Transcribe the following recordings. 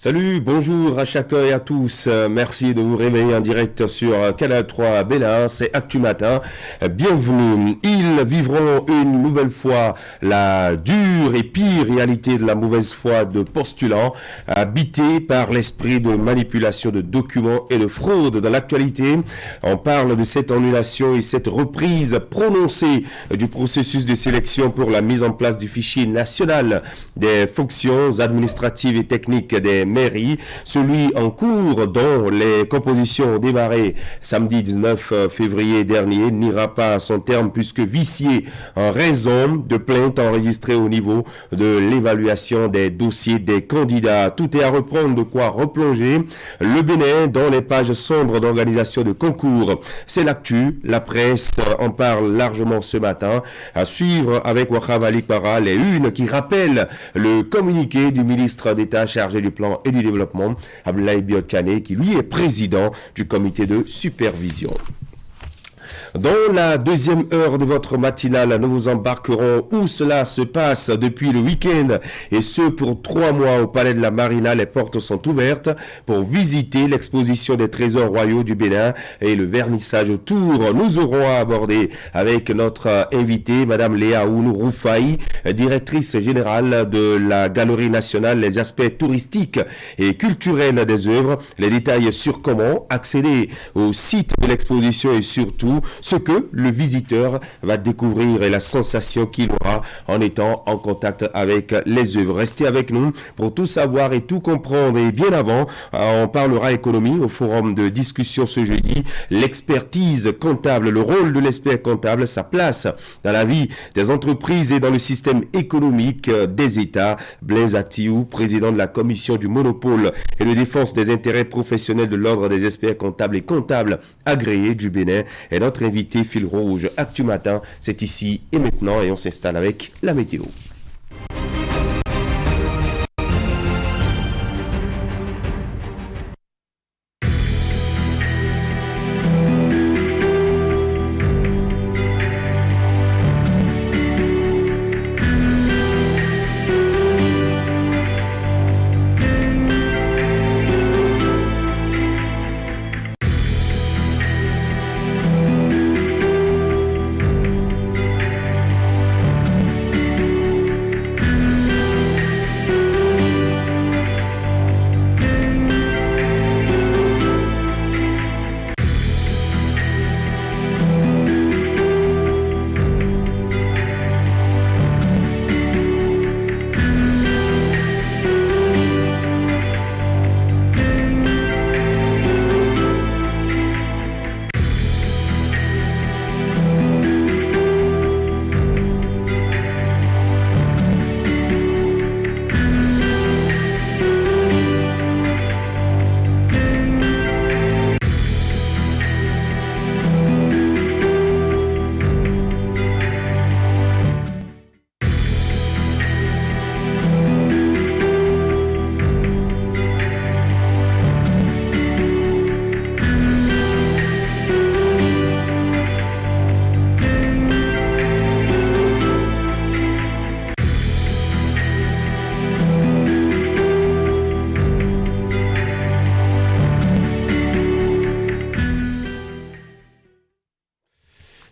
Salut, bonjour à chacun et à tous. Merci de vous réveiller en direct sur Canal 3 Bénin. C'est Actu Matin. Bienvenue. Ils vivront une nouvelle fois la dure et pire réalité de la mauvaise foi de postulants, habités par l'esprit de manipulation de documents et de fraude. Dans l'actualité, on parle de cette annulation et cette reprise prononcée du processus de sélection pour la mise en place du fichier national des fonctions administratives et techniques des mairies, celui en cours dont les compositions ont démarré samedi 19 février dernier n'ira pas à son terme puisque vicié en raison de plaintes enregistrées au niveau de l'évaluation des dossiers des candidats. Tout est à reprendre, de quoi replonger le Bénin dans les pages sombres d'organisation de concours. C'est l'actu, la presse en parle largement ce matin. À suivre avec Wakam Alikpara les unes qui rappellent le communiqué du ministre d'État chargé du plan et du développement, Abdoulaye Biotchane, qui lui est président du comité de supervision. Dans la deuxième heure de votre matinale, nous vous embarquerons où cela se passe depuis le week-end et ce pour 3 mois au Palais de la Marina. Les portes sont ouvertes pour visiter l'exposition des trésors royaux du Bénin et le vernissage autour. Nous aurons à aborder avec notre invitée, Madame Léa Ounou Roufaï, directrice générale de la Galerie nationale, les aspects touristiques et culturels des œuvres, les détails sur comment accéder au site de l'exposition et surtout ce que le visiteur va découvrir et la sensation qu'il aura en étant en contact avec les œuvres. Restez avec nous pour tout savoir et tout comprendre. Et bien avant, on parlera économie au forum de discussion ce jeudi. L'expertise comptable, le rôle de l'expert comptable, sa place dans la vie des entreprises et dans le système économique des États. Blaise Atiou, président de la commission du monopole et de défense des intérêts professionnels de l'ordre des experts comptables et comptables agréés du Bénin, est notre invité fil rouge Actu Matin. C'est ici et maintenant et on s'installe avec la météo.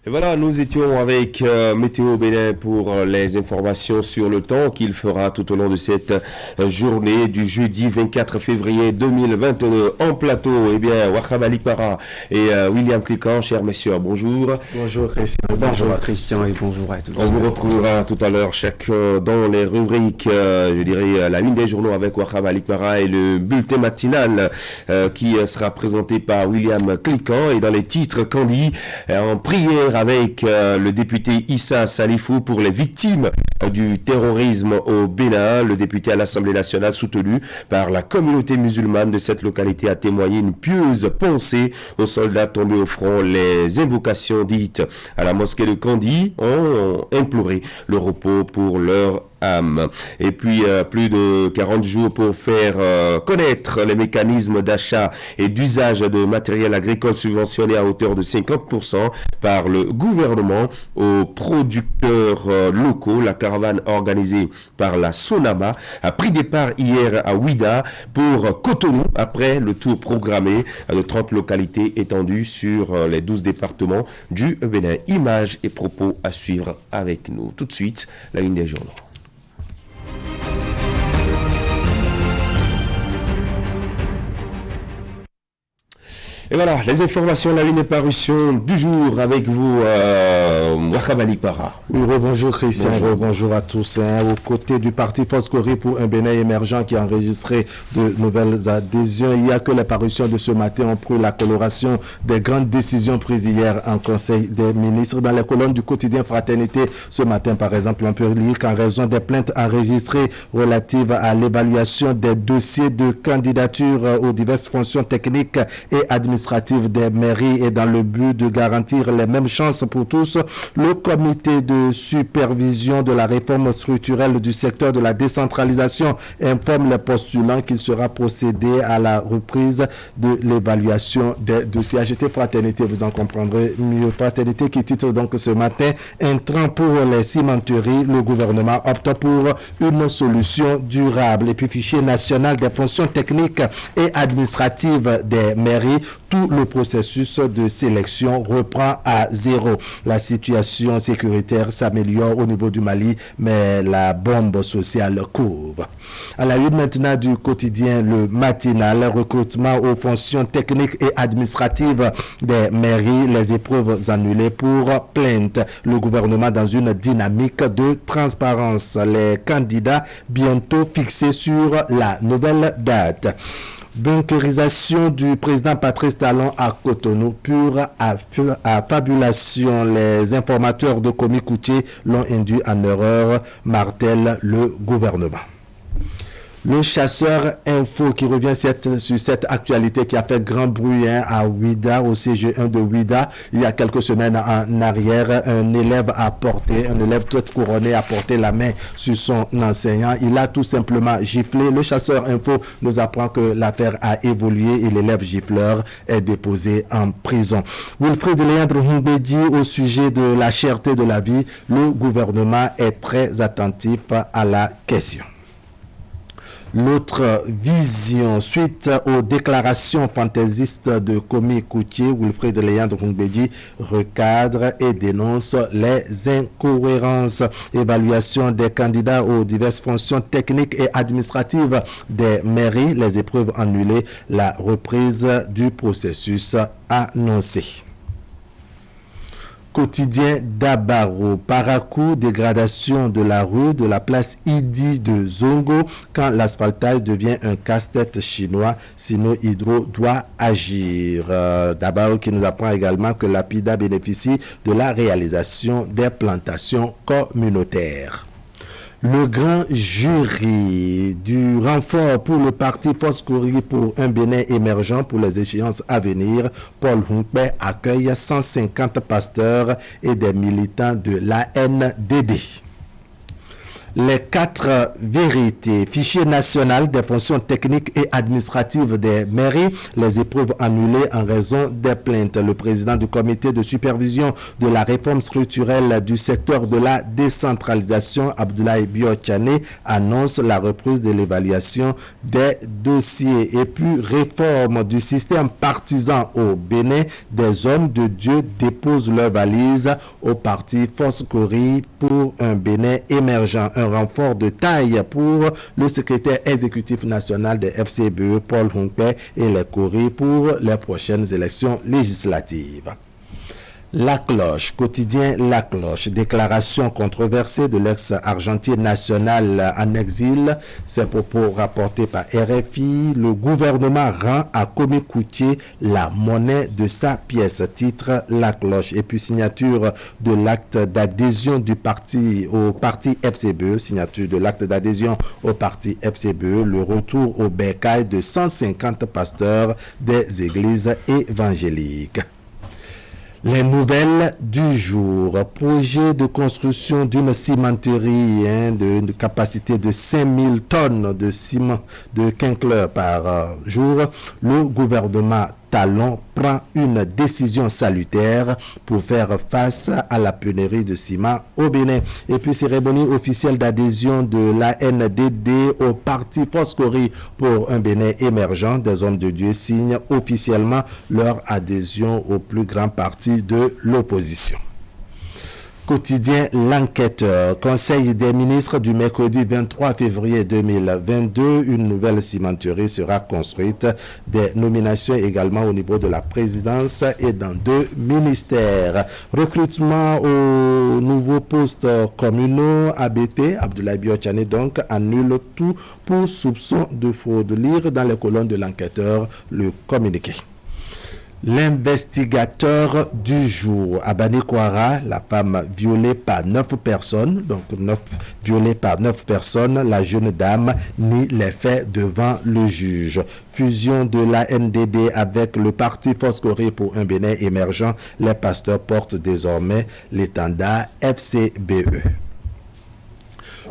Voilà, nous étions avec Météo Bénin pour les informations sur le temps qu'il fera tout au long de cette journée du jeudi 24 février 2022 en plateau. Eh bien, Wakam Alikpara et William Cliquant, chers messieurs, bonjour. Bonjour Christian, bonjour à Christian et bonjour à tous. On vous retrouvera tout à l'heure chacun dans les rubriques, je dirais la une des journaux avec Wakam Alikpara et le bulletin matinal qui sera présenté par William Cliquant et dans les titres qu'on dit en prière avec le député Issa Salifou pour les victimes du terrorisme au Bénin. Le député à l'Assemblée nationale soutenu par la communauté musulmane de cette localité a témoigné une pieuse pensée aux soldats tombés au front. Les invocations dites à la mosquée de Kandy ont imploré le repos pour leurs âme. Et puis, plus de 40 jours pour faire connaître les mécanismes d'achat et d'usage de matériel agricole subventionné à hauteur de 50% par le gouvernement aux producteurs locaux. La caravane organisée par la Sonama a pris départ hier à Ouida pour Cotonou après le tour programmé de 30 localités étendues sur les 12 départements du Bénin. Images et propos à suivre avec nous. Tout de suite, la une des journaux. Et voilà, les informations, la ligne de parution du jour avec vous, Wakabali Para. Bonjour Christian, bonjour à tous. Aux côtés du parti Foscori pour un Bénin émergent qui a enregistré de nouvelles adhésions, il n'y a que les parutions de ce matin ont pris la coloration des grandes décisions prises hier en Conseil des ministres. Dans les colonnes du quotidien Fraternité, ce matin par exemple, on peut lire qu'en raison des plaintes enregistrées relatives à l'évaluation des dossiers de candidature aux diverses fonctions techniques et administratives des mairies et dans le but de garantir les mêmes chances pour tous, le comité de supervision de la réforme structurelle du secteur de la décentralisation informe les postulants qu'il sera procédé à la reprise de l'évaluation des dossiers. AGT Fraternité, vous en comprendrez mieux. Fraternité qui titre donc ce matin « Intrant pour les cimenteries, le gouvernement opte pour une solution durable ». Et puis fichier national des fonctions techniques et administratives des mairies, tout le processus de sélection reprend à zéro. La situation sécuritaire s'améliore au niveau du Mali, mais la bombe sociale couvre. À la une maintenant du quotidien Le Matinal, recrutement aux fonctions techniques et administratives des mairies, les épreuves annulées pour plainte. Le gouvernement dans une dynamique de transparence. Les candidats bientôt fixés sur la nouvelle date. Bunkerisation du président Patrice Talon à Cotonou, pure affabulation. Les informateurs de Komi-Koutié l'ont induit en erreur, martèle le gouvernement. Le chasseur info qui revient sur cette actualité qui a fait grand bruit à Ouida, au CG1 de Ouida, il y a quelques semaines en arrière. Un élève tête couronnée a porté la main sur son enseignant. Il a tout simplement giflé. Le chasseur info nous apprend que l'affaire a évolué et l'élève gifleur est déposé en prison. Wilfried Léandre Humbedi, au sujet de la cherté de la vie, le gouvernement est très attentif à la question. L'autre vision, suite aux déclarations fantaisistes de Komi-Koutié, Wilfried Léandre Humbedi recadre et dénonce les incohérences. Évaluation des candidats aux diverses fonctions techniques et administratives des mairies, les épreuves annulées, la reprise du processus annoncée. Quotidien d'Abaro, Parakou, dégradation de la rue de la place Idi de Zongo quand l'asphaltage devient un casse-tête chinois, sinon Hydro doit agir. D'Abaro qui nous apprend également que l'APIDA bénéficie de la réalisation des plantations communautaires. Le grand jury du renfort pour le parti Foscori pour un Bénin émergent pour les échéances à venir, Paul Hunkpe, accueille 150 pasteurs et des militants de l'ANDD. Les 4 vérités, fichier national des fonctions techniques et administratives des mairies, les épreuves annulées en raison des plaintes. Le président du comité de supervision de la réforme structurelle du secteur de la décentralisation, Abdoulaye Biotchane, annonce la reprise de l'évaluation des dossiers. Et puis, réforme du système partisan au Bénin, des hommes de Dieu déposent leurs valises au parti Foscori pour un Bénin émergent. Un renfort de taille pour le secrétaire exécutif national de FCBE, Paul Hunkpe, et les Corées pour les prochaines élections législatives. La Cloche, quotidien La Cloche, déclaration controversée de l'ex-Argentine nationale en exil. Ces propos rapportés par RFI. Le gouvernement rend à Komi-Koutié la monnaie de sa pièce. Titre La Cloche. Et puis signature de l'acte d'adhésion du parti au parti FCBE. Signature de l'acte d'adhésion au parti FCBE. Le retour au bercail de 150 pasteurs des églises évangéliques. Les nouvelles du jour. Projet de construction d'une cimenterie de capacité de 5000 tonnes de ciment de Kinkler par jour. Le gouvernement Talon prend une décision salutaire pour faire face à la pénurie de ciment au Bénin. Et puis, cérémonie officielle d'adhésion de l'ANDD au parti Foscori pour un Bénin émergent. Des hommes de Dieu signent officiellement leur adhésion au plus grand parti de l'opposition. Quotidien L'Enquêteur. Conseil des ministres du mercredi 23 février 2022. Une nouvelle cimenterie sera construite. Des nominations également au niveau de la présidence et dans 2 ministères. Recrutement aux nouveaux postes communaux. ABT, Abdoulaye Biotchane donc, annule tout pour soupçon de fraude. Lire dans les colonnes de L'Enquêteur le communiqué. L'investigateur du jour, Abani Kwara, la femme violée par 9 personnes, violée par 9 personnes, la jeune dame nie les faits devant le juge. Fusion de la NDD avec le parti Foscori pour un Bénin émergent, les pasteurs portent désormais l'étendard FCBE.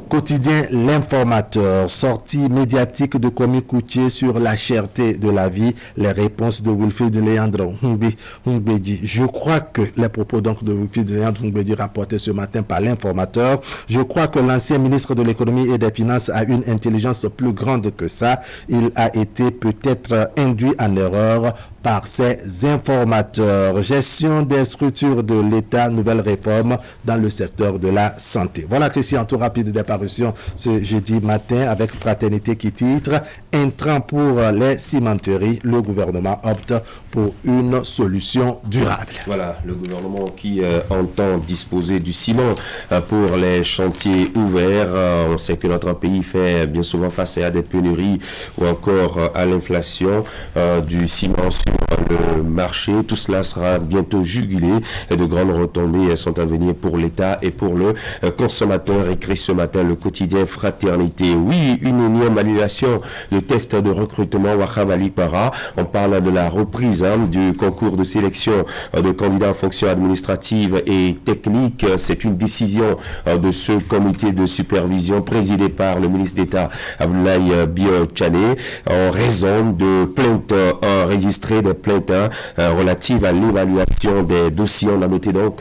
Quotidien L'Informateur, sortie médiatique de Kwame Koutié sur la cherté de la vie, les réponses de Wilfried Léandre Hungbedi. Je crois que les propos donc de Wilfried Léandre Hungbedi rapportés ce matin par L'Informateur, je crois que l'ancien ministre de l'économie et des finances a une intelligence plus grande que ça. Il a été peut-être induit en erreur par ses informateurs. Gestion des structures de l'État, nouvelle réforme dans le secteur de la santé. Voilà Christian, tout rapide des parutions ce jeudi matin avec Fraternité qui titre « Intrant pour les cimenteries, le gouvernement opte pour une solution durable ». Voilà, le gouvernement qui entend disposer du ciment pour les chantiers ouverts. On sait que notre pays fait bien souvent face à des pénuries ou encore à l'inflation du ciment sur le marché. Tout cela sera bientôt jugulé et de grandes retombées sont à venir pour l'État et pour le consommateur. Écrit ce matin le quotidien Fraternité. Oui, une énième annulation. Le test de recrutement Wahab Ali Para. On parle de la reprise du concours de sélection de candidats en fonction administrative et technique. C'est une décision de ce comité de supervision présidé par le ministre d'État Abdoulaye Biotchane en raison de plaintes enregistrées, des plaintes relatives à l'évaluation des dossiers. On a noté donc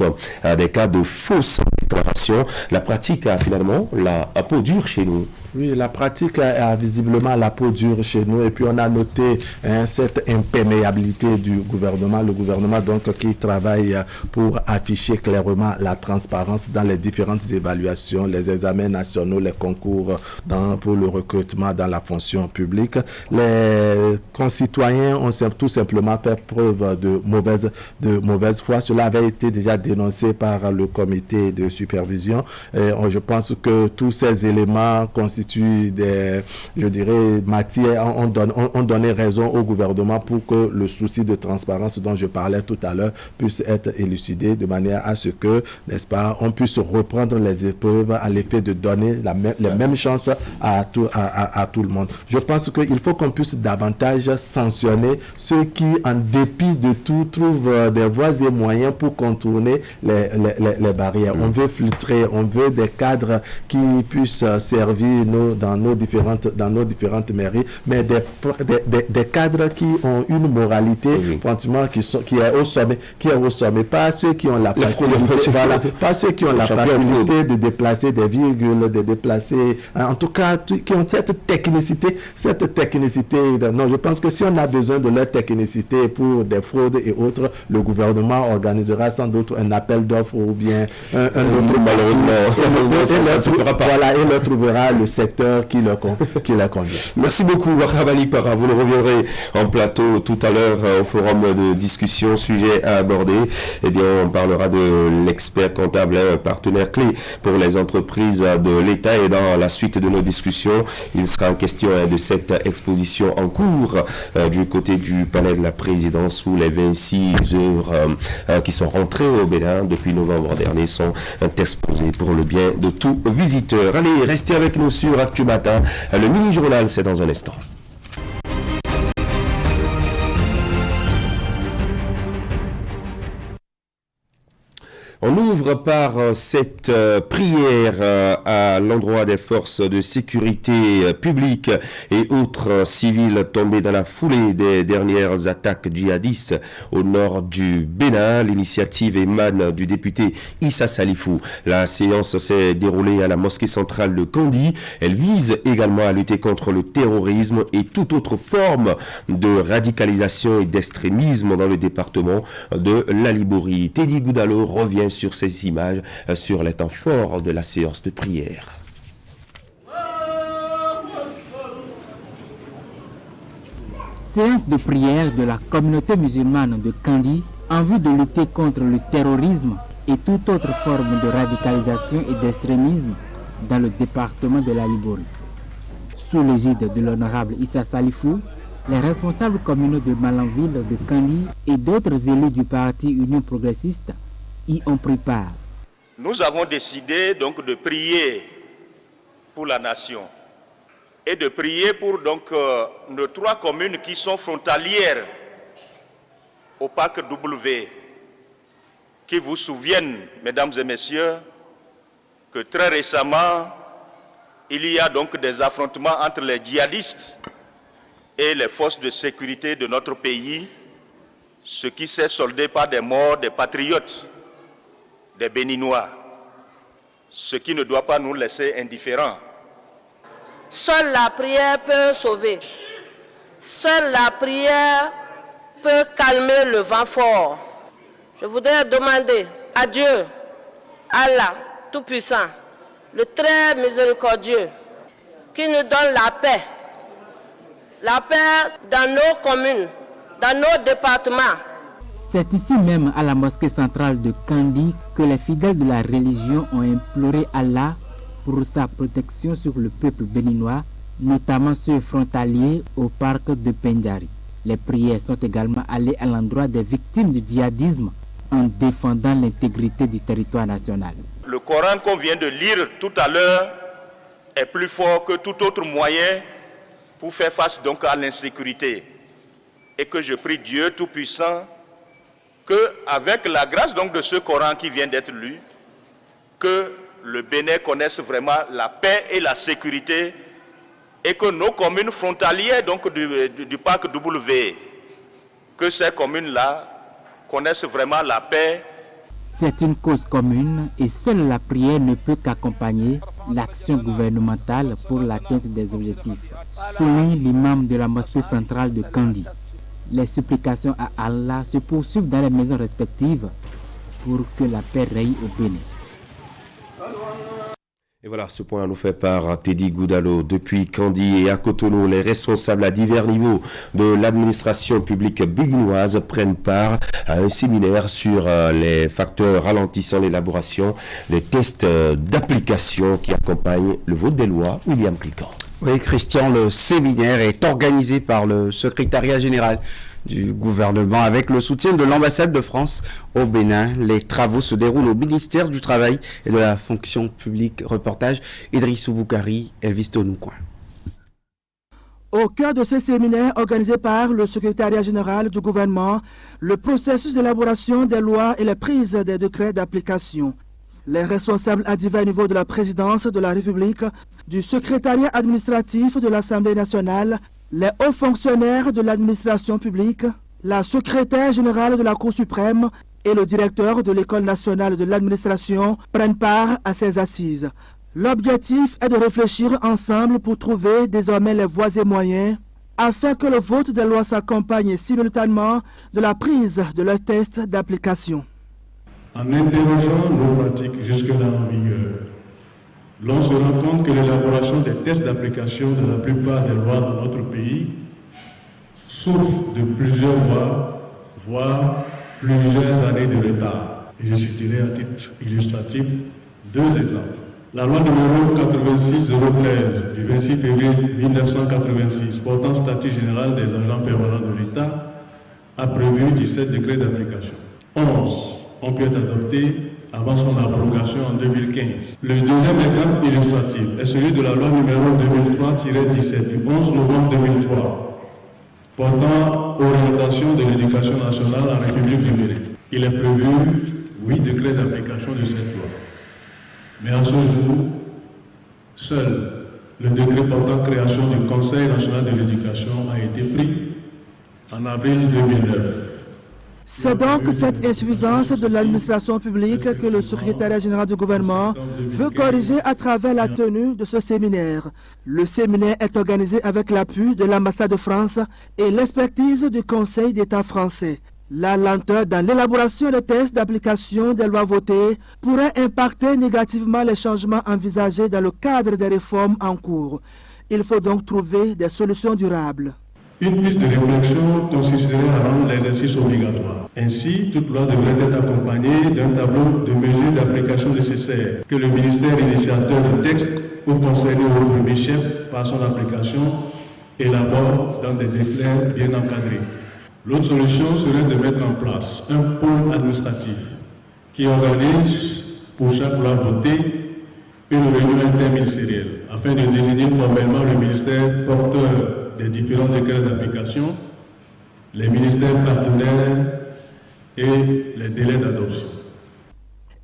des cas de fausses déclarations. La pratique a finalement la peau dure chez nous. Oui, la pratique a visiblement la peau dure chez nous et puis on a noté cette imperméabilité du gouvernement. Le gouvernement donc qui travaille pour afficher clairement la transparence dans les différentes évaluations, les examens nationaux, les concours pour le recrutement dans la fonction publique. Les concitoyens ont tout simplement fait preuve de mauvaise foi. Cela avait été déjà dénoncé par le comité de supervision. Et je pense que tous ces éléments constituent des, je dirais, matières, on donnait raison au gouvernement pour que le souci de transparence dont je parlais tout à l'heure puisse être élucidé de manière à ce que, n'est-ce pas, on puisse reprendre les épreuves à l'effet de donner les mêmes chances à tout le monde. Je pense qu'il faut qu'on puisse davantage sanctionner ceux qui, en dépit de tout, trouvent des voies et moyens pour contourner les barrières. On veut filtrer, on veut des cadres qui puissent servir dans nos différentes mairies, mais des cadres qui ont une moralité, franchement, qui est au sommet, pas ceux qui ont la facilité, pas ceux qui ont la facilité de déplacer des virgules, de déplacer, en tout cas, qui ont cette technicité. Non, je pense que si on a besoin de leur technicité pour des fraudes et autres, le gouvernement organisera sans doute un appel d'offres ou bien un autre, malheureusement, et leur trouvera le secteur qui leur convient. Merci beaucoup, Wahab Ali Para. Vous le reviendrez en plateau tout à l'heure au forum de discussion, sujet à aborder. Eh bien, on parlera de l'expert comptable, partenaire clé pour les entreprises de l'État. Et dans la suite de nos discussions, il sera question de cette exposition en cours du côté du palais de la présidence où les 26 œuvres qui sont rentrées au Bénin depuis novembre dernier sont exposées pour le bien de tout visiteur. Allez, restez avec nous sur Actu Matin. Le mini-journal, c'est dans un instant. ouvre par cette prière à l'endroit des forces de sécurité publique et autres civils tombés dans la foulée des dernières attaques djihadistes au nord du Bénin. L'initiative émane du député Issa Salifou. La séance s'est déroulée à la mosquée centrale de Kandi. Elle vise également à lutter contre le terrorisme et toute autre forme de radicalisation et d'extrémisme dans le département de la Liborie. Teddy Goudalo revient sur ces images, sur les temps forts de la séance de prière. Séance de prière de la communauté musulmane de Kandi en vue de lutter contre le terrorisme et toute autre forme de radicalisation et d'extrémisme dans le département de la Liborie. Sous l'égide de l'honorable Issa Salifou, les responsables communaux de Malanville, de Kandi et d'autres élus du parti Union progressiste y ont pris part. Nous avons décidé donc de prier pour la nation et de prier pour donc nos 3 communes qui sont frontalières au parc W, qui vous souviennent, mesdames et messieurs, que très récemment, il y a donc des affrontements entre les djihadistes et les forces de sécurité de notre pays, ce qui s'est soldé par des morts des patriotes, des Béninois, ce qui ne doit pas nous laisser indifférents. Seule la prière peut sauver. Seule la prière peut calmer le vent fort. Je voudrais demander à Dieu, Allah Tout-Puissant, le très miséricordieux, qui nous donne la paix dans nos communes, dans nos départements. C'est ici même à la mosquée centrale de Kandi que les fidèles de la religion ont imploré Allah pour sa protection sur le peuple béninois, notamment ceux frontaliers au parc de Pendjari. Les prières sont également allées à l'endroit des victimes du djihadisme en défendant l'intégrité du territoire national. Le Coran qu'on vient de lire tout à l'heure est plus fort que tout autre moyen pour faire face donc à l'insécurité. Et que je prie Dieu Tout-Puissant qu'avec la grâce donc de ce Coran qui vient d'être lu, que le Bénin connaisse vraiment la paix et la sécurité et que nos communes frontalières donc du parc W, que ces communes-là connaissent vraiment la paix. C'est une cause commune et seule la prière ne peut qu'accompagner l'action gouvernementale pour l'atteinte des objectifs, souligne l'imam de la mosquée centrale de Kandi. Les supplications à Allah se poursuivent dans les maisons respectives pour que la paix règne au Bénin. Et voilà, ce point nous fait par Teddy Goudalo. Depuis Kandi et à Cotonou, les responsables à divers niveaux de l'administration publique béninoise prennent part à un séminaire sur les facteurs ralentissant l'élaboration des tests d'application qui accompagnent le vote des lois. William Cliquant. Oui, Christian, le séminaire est organisé par le secrétariat général du gouvernement avec le soutien de l'ambassade de France au Bénin. Les travaux se déroulent au ministère du Travail et de la fonction publique. Reportage Idrissou Boukari, Elvis Tonoucoin. Au cœur de ce séminaire organisé par le secrétariat général du gouvernement, le processus d'élaboration des lois et la prise des décrets d'application. Les responsables à divers niveaux de la présidence de la République, du secrétariat administratif de l'Assemblée nationale, les hauts fonctionnaires de l'administration publique, la secrétaire générale de la Cour suprême et le directeur de l'École nationale de l'administration prennent part à ces assises. L'objectif est de réfléchir ensemble pour trouver désormais les voies et moyens afin que le vote des lois s'accompagne simultanément de la prise de leurs tests d'application. En interrogeant nos pratiques jusque-là en vigueur, l'on se rend compte que l'élaboration des tests d'application de la plupart des lois dans notre pays souffre de plusieurs mois, voire plusieurs années de retard. Et je citerai à titre illustratif 2 exemples. La loi numéro 86-013 du 26 février 1986 portant statut général des agents permanents de l'État a prévu 17 décrets d'application. 11 ont pu être adoptés avant son abrogation en 2015. Le deuxième exemple illustratif est celui de la loi numéro 2003-17 du 11 novembre 2003 portant orientation de l'éducation nationale en République du Bénin. Il est prévu 8 décrets d'application de cette loi. Mais à ce jour, seul le décret portant création du Conseil national de l'éducation a été pris en avril 2009. C'est donc cette insuffisance de l'administration publique que le secrétariat général du gouvernement veut corriger à travers la tenue de ce séminaire. Le séminaire est organisé avec l'appui de l'ambassade de France et l'expertise du Conseil d'État français. La lenteur dans l'élaboration des tests d'application des lois votées pourrait impacter négativement les changements envisagés dans le cadre des réformes en cours. Il faut donc trouver des solutions durables. Une piste de réflexion consisterait à rendre l'exercice obligatoire. Ainsi, toute loi devrait être accompagnée d'un tableau de mesures d'application nécessaires que le ministère initiateur du texte ou concerné au premier chef par son application élabore dans des décrets bien encadrés. L'autre solution serait de mettre en place un pôle administratif qui organise pour chaque loi votée une réunion interministérielle afin de désigner formellement le ministère porteur des différents décrets d'application, les ministères partenaires et les délais d'adoption.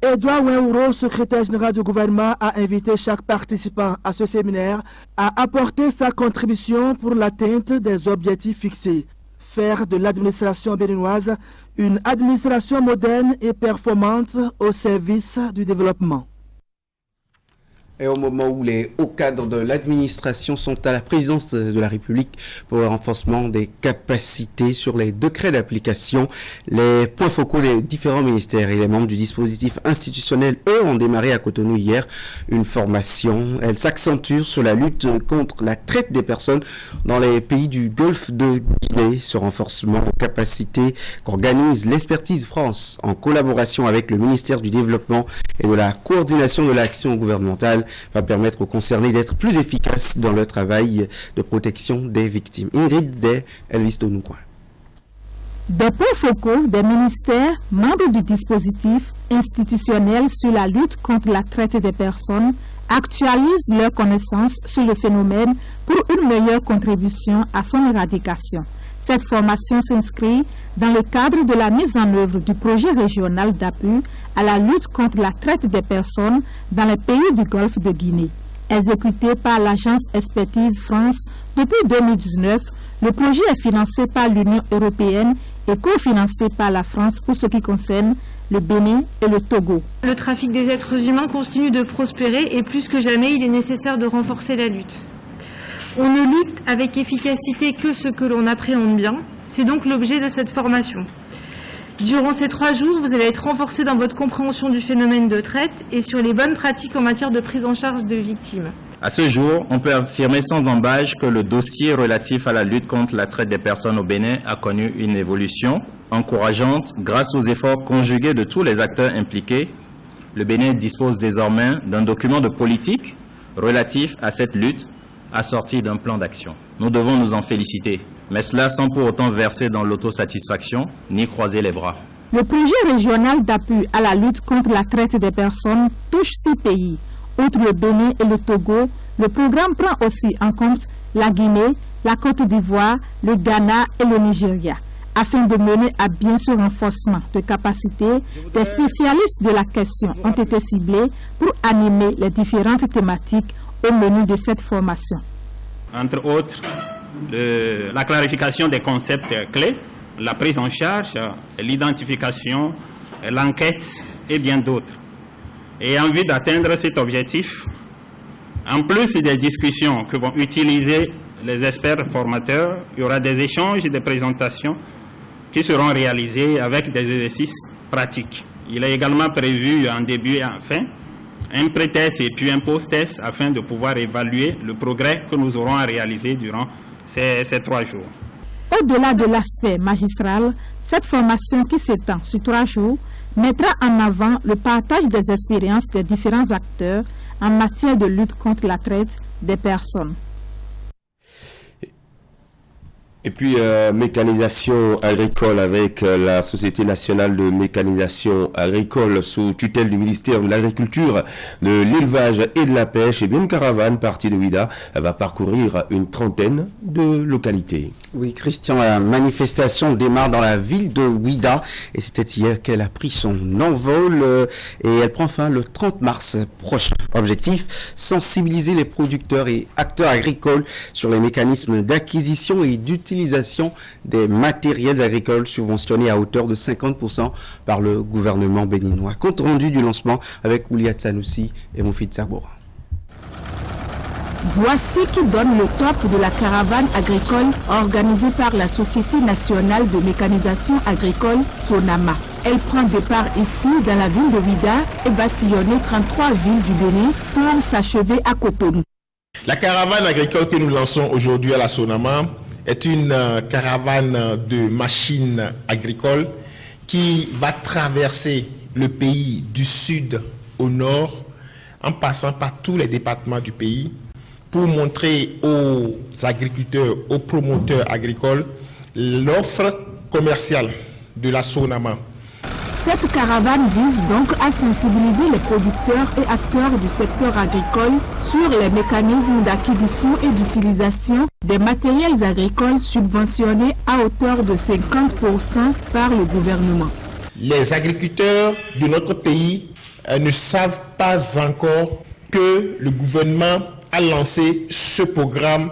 Edouard Oueouro, secrétaire général du gouvernement, a invité chaque participant à ce séminaire à apporter sa contribution pour l'atteinte des objectifs fixés. Faire de l'administration béninoise une administration moderne et performante au service du développement. Et au moment où les hauts cadres de l'administration sont à la présidence de la République pour le renforcement des capacités sur les décrets d'application, les points focaux des différents ministères et les membres du dispositif institutionnel, eux, ont démarré à Cotonou hier une formation. Elle s'accentue sur la lutte contre la traite des personnes dans les pays du Golfe de Guinée. Ce renforcement de capacités qu'organise l'Expertise France en collaboration avec le ministère du Développement et de la coordination de l'action gouvernementale va permettre aux concernés d'être plus efficaces dans leur travail de protection des victimes. Ingrid Day, Elvis Tonoukoua. Des points focaux des ministères membres du dispositif institutionnel sur la lutte contre la traite des personnes actualisent leurs connaissances sur le phénomène pour une meilleure contribution à son éradication. Cette formation s'inscrit dans le cadre de la mise en œuvre du projet régional d'appui à la lutte contre la traite des personnes dans les pays du Golfe de Guinée. Exécuté par l'agence Expertise France depuis 2019, le projet est financé par l'Union européenne et cofinancé par la France pour ce qui concerne le Bénin et le Togo. Le trafic des êtres humains continue de prospérer et plus que jamais, il est nécessaire de renforcer la lutte. On ne lutte avec efficacité que ce que l'on appréhende bien. C'est donc l'objet de cette formation. Durant ces 3 jours, vous allez être renforcé dans votre compréhension du phénomène de traite et sur les bonnes pratiques en matière de prise en charge de victimes. À ce jour, on peut affirmer sans embâche que le dossier relatif à la lutte contre la traite des personnes au Bénin a connu une évolution encourageante grâce aux efforts conjugués de tous les acteurs impliqués. Le Bénin dispose désormais d'un document de politique relatif à cette lutte assorti d'un plan d'action. Nous devons nous en féliciter, mais cela sans pour autant verser dans l'autosatisfaction ni croiser les bras. Le projet régional d'appui à la lutte contre la traite des personnes touche 6 pays. Outre le Bénin et le Togo, le programme prend aussi en compte la Guinée, la Côte d'Ivoire, le Ghana et le Nigeria. Afin de mener à bien ce renforcement de capacité, des spécialistes de la question ont été ciblés pour animer les différentes thématiques au menu de cette formation. Entre autres, la clarification des concepts clés, la prise en charge, l'identification, l'enquête et bien d'autres. Et en vue d'atteindre cet objectif, en plus des discussions que vont utiliser les experts formateurs, il y aura des échanges et des présentations qui seront réalisés avec des exercices pratiques. Il est également prévu en début et en fin un pré-test et puis un post-test afin de pouvoir évaluer le progrès que nous aurons à réaliser durant ces 3 jours. Au-delà de l'aspect magistral, cette formation qui s'étend sur 3 jours mettra en avant le partage des expériences des différents acteurs en matière de lutte contre la traite des personnes. Et puis, mécanisation agricole avec la Société nationale de mécanisation agricole sous tutelle du ministère de l'Agriculture, de l'élevage et de la pêche. Et bien, une caravane partie de Ouida va parcourir une trentaine de localités. Oui, Christian, la manifestation démarre dans la ville de Ouida et c'était hier qu'elle a pris son envol et elle prend fin le 30 mars prochain. Objectif, sensibiliser les producteurs et acteurs agricoles sur les mécanismes d'acquisition et d'utilisation des matériels agricoles subventionnés à hauteur de 50% par le gouvernement béninois. Compte rendu du lancement avec Ouliat Sanoussi et Moufid Sabora. Voici qui donne le top de la caravane agricole organisée par la Société nationale de mécanisation agricole, SONAMA. Elle prend départ ici, dans la ville de Ouida, et va sillonner 33 villes du Bénin pour s'achever à Cotonou. La caravane agricole que nous lançons aujourd'hui à la SONAMA est une caravane de machines agricoles qui va traverser le pays du sud au nord, en passant par tous les départements du pays, pour montrer aux agriculteurs, aux promoteurs agricoles, l'offre commerciale de la SONAMA. Cette caravane vise donc à sensibiliser les producteurs et acteurs du secteur agricole sur les mécanismes d'acquisition et d'utilisation des matériels agricoles subventionnés à hauteur de 50% par le gouvernement. Les agriculteurs de notre pays ne savent pas encore que le gouvernement a lancé ce programme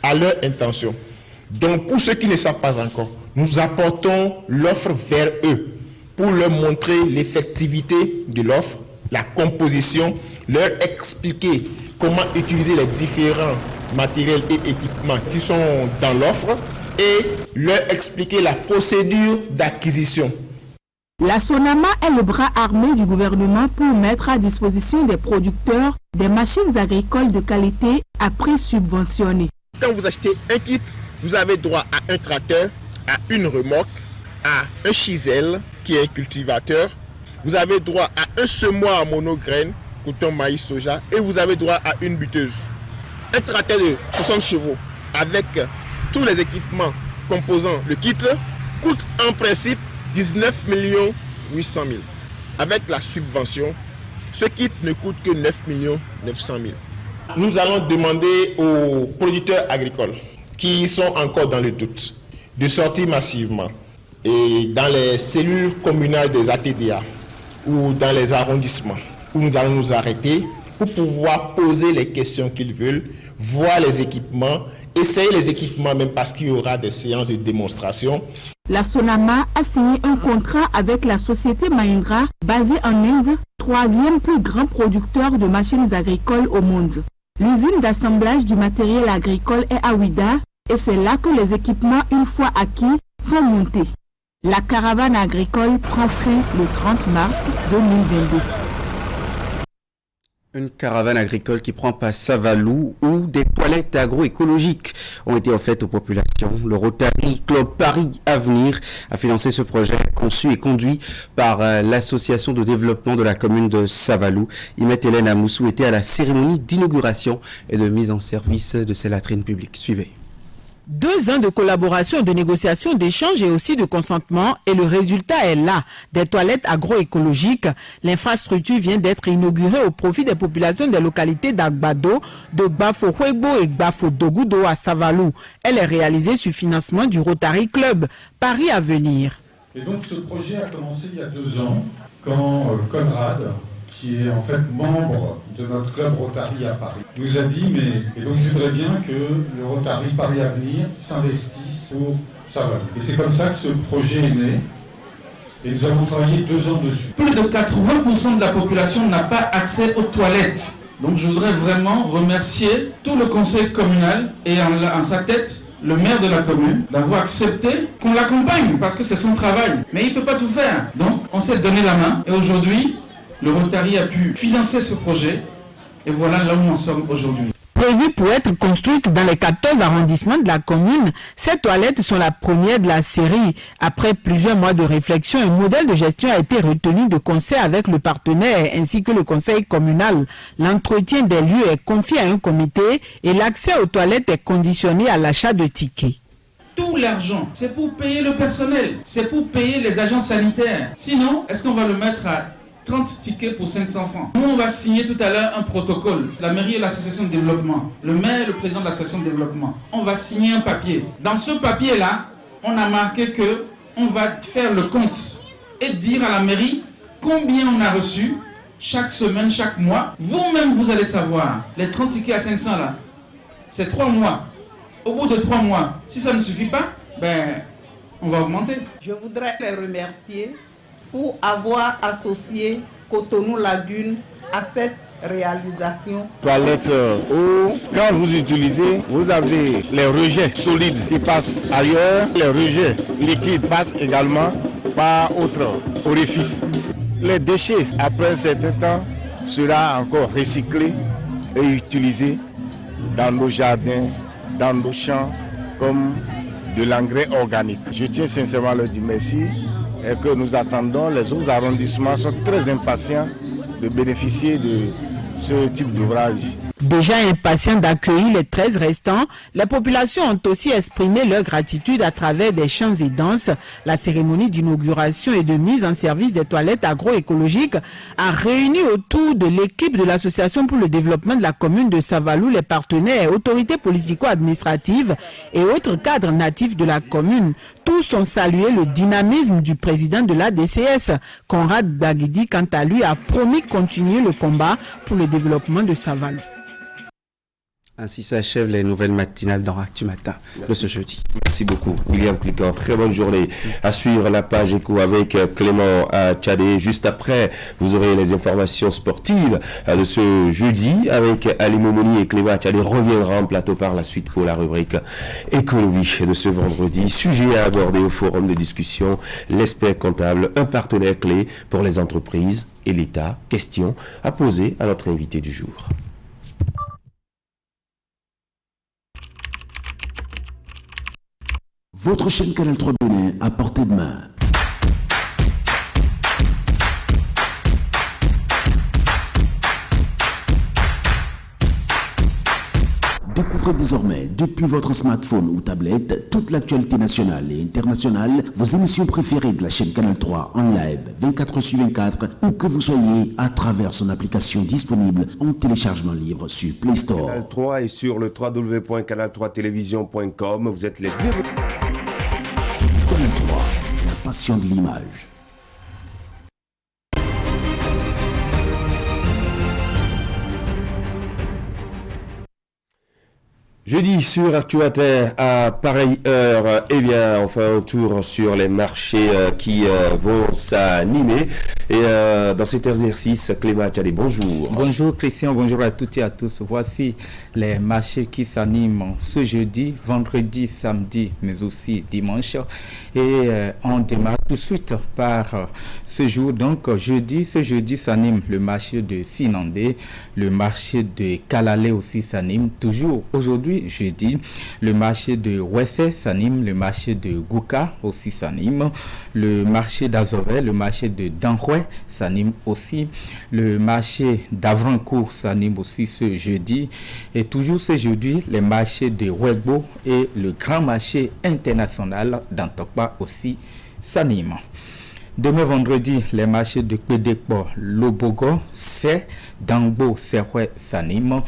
à leur intention. Donc, pour ceux qui ne savent pas encore, nous apportons l'offre vers eux pour leur montrer l'effectivité de l'offre, la composition, leur expliquer comment utiliser les différents matériels et équipements qui sont dans l'offre et leur expliquer la procédure d'acquisition. La SONAMA est le bras armé du gouvernement pour mettre à disposition des producteurs des machines agricoles de qualité à prix subventionné. Quand vous achetez un kit, vous avez droit à un tracteur, à une remorque, à un chisel qui est un cultivateur. Vous avez droit à un semoir à monograine, coton, maïs, soja, et vous avez droit à une buteuse. Un tracteur de 60 chevaux avec tous les équipements composant le kit coûte en principe 19 800 000. Avec la subvention, ce kit ne coûte que 9 900 000. Nous allons demander aux producteurs agricoles qui sont encore dans le doute de sortir massivement et dans les cellules communales des ATDA ou dans les arrondissements où nous allons nous arrêter pour pouvoir poser les questions qu'ils veulent, voir les équipements, essayer les équipements même parce qu'il y aura des séances de démonstration. La SONAMA a signé un contrat avec la société Mahindra, basée en Inde, troisième plus grand producteur de machines agricoles au monde. L'usine d'assemblage du matériel agricole est à Ouida et c'est là que les équipements, une fois acquis, sont montés. La caravane agricole prend fin le 30 mars 2022. Une caravane agricole qui prend pas Savalou où des toilettes agroécologiques ont été offertes aux populations. Le Rotary Club Paris Avenir a financé ce projet conçu et conduit par l'association de développement de la commune de Savalou. Imet Hélène Amoussou était à la cérémonie d'inauguration et de mise en service de ces latrines publiques. Suivez. 2 ans de collaboration, de négociation, d'échange et aussi de consentement et le résultat est là. Des toilettes agroécologiques. L'infrastructure vient d'être inaugurée au profit des populations des localités d'Agbado, de Gbafo-Huegbo et Gbafo-Dogudo à Savalou. Elle est réalisée sur financement du Rotary Club Paris Avenir. Et donc ce projet a commencé il y a 2 ans quand Conrad, qui est en fait membre de notre club Rotary à Paris, nous a dit et donc je voudrais bien que le Rotary Paris Avenir s'investisse pour Savalou. Et c'est comme ça que ce projet est né. Et nous avons travaillé 2 ans dessus. Plus de 80% de la population n'a pas accès aux toilettes. Donc je voudrais vraiment remercier tout le conseil communal et en sa tête le maire de la commune d'avoir accepté qu'on l'accompagne parce que c'est son travail. Mais il ne peut pas tout faire. Donc on s'est donné la main et aujourd'hui, le Rotary a pu financer ce projet et voilà là où nous en sommes aujourd'hui. Prévues pour être construites dans les 14 arrondissements de la commune, ces toilettes sont la première de la série. Après plusieurs mois de réflexion, un modèle de gestion a été retenu de concert avec le partenaire ainsi que le conseil communal. L'entretien des lieux est confié à un comité et l'accès aux toilettes est conditionné à l'achat de tickets. Tous l'argent, c'est pour payer le personnel, c'est pour payer les agents sanitaires. Sinon, est-ce qu'on va le mettre à 30 tickets pour 500 francs? Nous, on va signer tout à l'heure un protocole. La mairie et l'association de développement, le maire et le président de l'association de développement, on va signer un papier. Dans ce papier-là, on a marqué que on va faire le compte et dire à la mairie combien on a reçu chaque semaine, chaque mois. Vous-même, vous allez savoir, les 30 tickets à 500 là, c'est 3 mois. Au bout de 3 mois, si ça ne suffit pas, on va augmenter. Je voudrais les remercier pour avoir associé Cotonou Lagune à cette réalisation. Toilettes où, quand vous utilisez, vous avez les rejets solides qui passent ailleurs, les rejets liquides passent également par autre orifice. Les déchets, après un certain temps, sera encore recyclés et utilisés dans nos jardins, dans nos champs, comme de l'engrais organique. Je tiens sincèrement à leur dire merci et que nous attendons. Les autres arrondissements sont très impatients de bénéficier de ce type d'ouvrage. Déjà impatients d'accueillir les 13 restants, les populations ont aussi exprimé leur gratitude à travers des chants et danses. La cérémonie d'inauguration et de mise en service des toilettes agroécologiques a réuni autour de l'équipe de l'Association pour le développement de la commune de Savalou les partenaires, autorités politico-administratives et autres cadres natifs de la commune. Tous ont salué le dynamisme du président de l'ADCS. Conrad Baguidi, quant à lui, a promis continuer le combat pour le développement de Savalou. Ainsi s'achèvent les nouvelles matinales dans Actu Matin de ce jeudi. Merci beaucoup, William Cliquant. Très bonne journée. À suivre la page écho avec Clément Tchadé. Juste après, vous aurez les informations sportives de ce jeudi avec Ali Momoni et Clément Tchadé reviendra en plateau par la suite pour la rubrique économie de ce vendredi. Sujet à aborder au forum de discussion, l'expert comptable, un partenaire clé pour les entreprises et l'État. Question à poser à notre invité du jour. Votre chaîne Canal 3 Bénin à portée de main. Découvrez désormais, depuis votre smartphone ou tablette, toute l'actualité nationale et internationale, vos émissions préférées de la chaîne Canal 3 en live 24/24, où que vous soyez, à travers son application disponible en téléchargement libre sur Play Store. Canal 3 et sur le www.canal3television.com. Vous êtes les bienvenus. Canal 3, la passion de l'image. Jeudi sur Actuater à pareille heure, on fait un tour sur les marchés qui vont s'animer. Et dans cet exercice, Clément Tchadé, bonjour. Bonjour Christian, bonjour à toutes et à tous. Voici les marchés qui s'animent ce jeudi, vendredi, samedi, mais aussi dimanche. Et on démarre tout de suite par ce jour. Donc jeudi, ce jeudi s'anime le marché de Sinandé, le marché de Kalalé aussi s'anime. Toujours aujourd'hui, jeudi, le marché de Wessé s'anime, le marché de Gouka aussi s'anime, le marché d'Azové, le marché de Danhoué s'anime aussi, le marché d'Avrancourt s'anime aussi ce jeudi, et toujours ce jeudi, les marchés de Wegbo et le grand marché international d'Antokpa aussi s'animent. Demain vendredi, les marchés de Pédépo, Lobogo, C'est, Dangbo, Serhoué s'animent.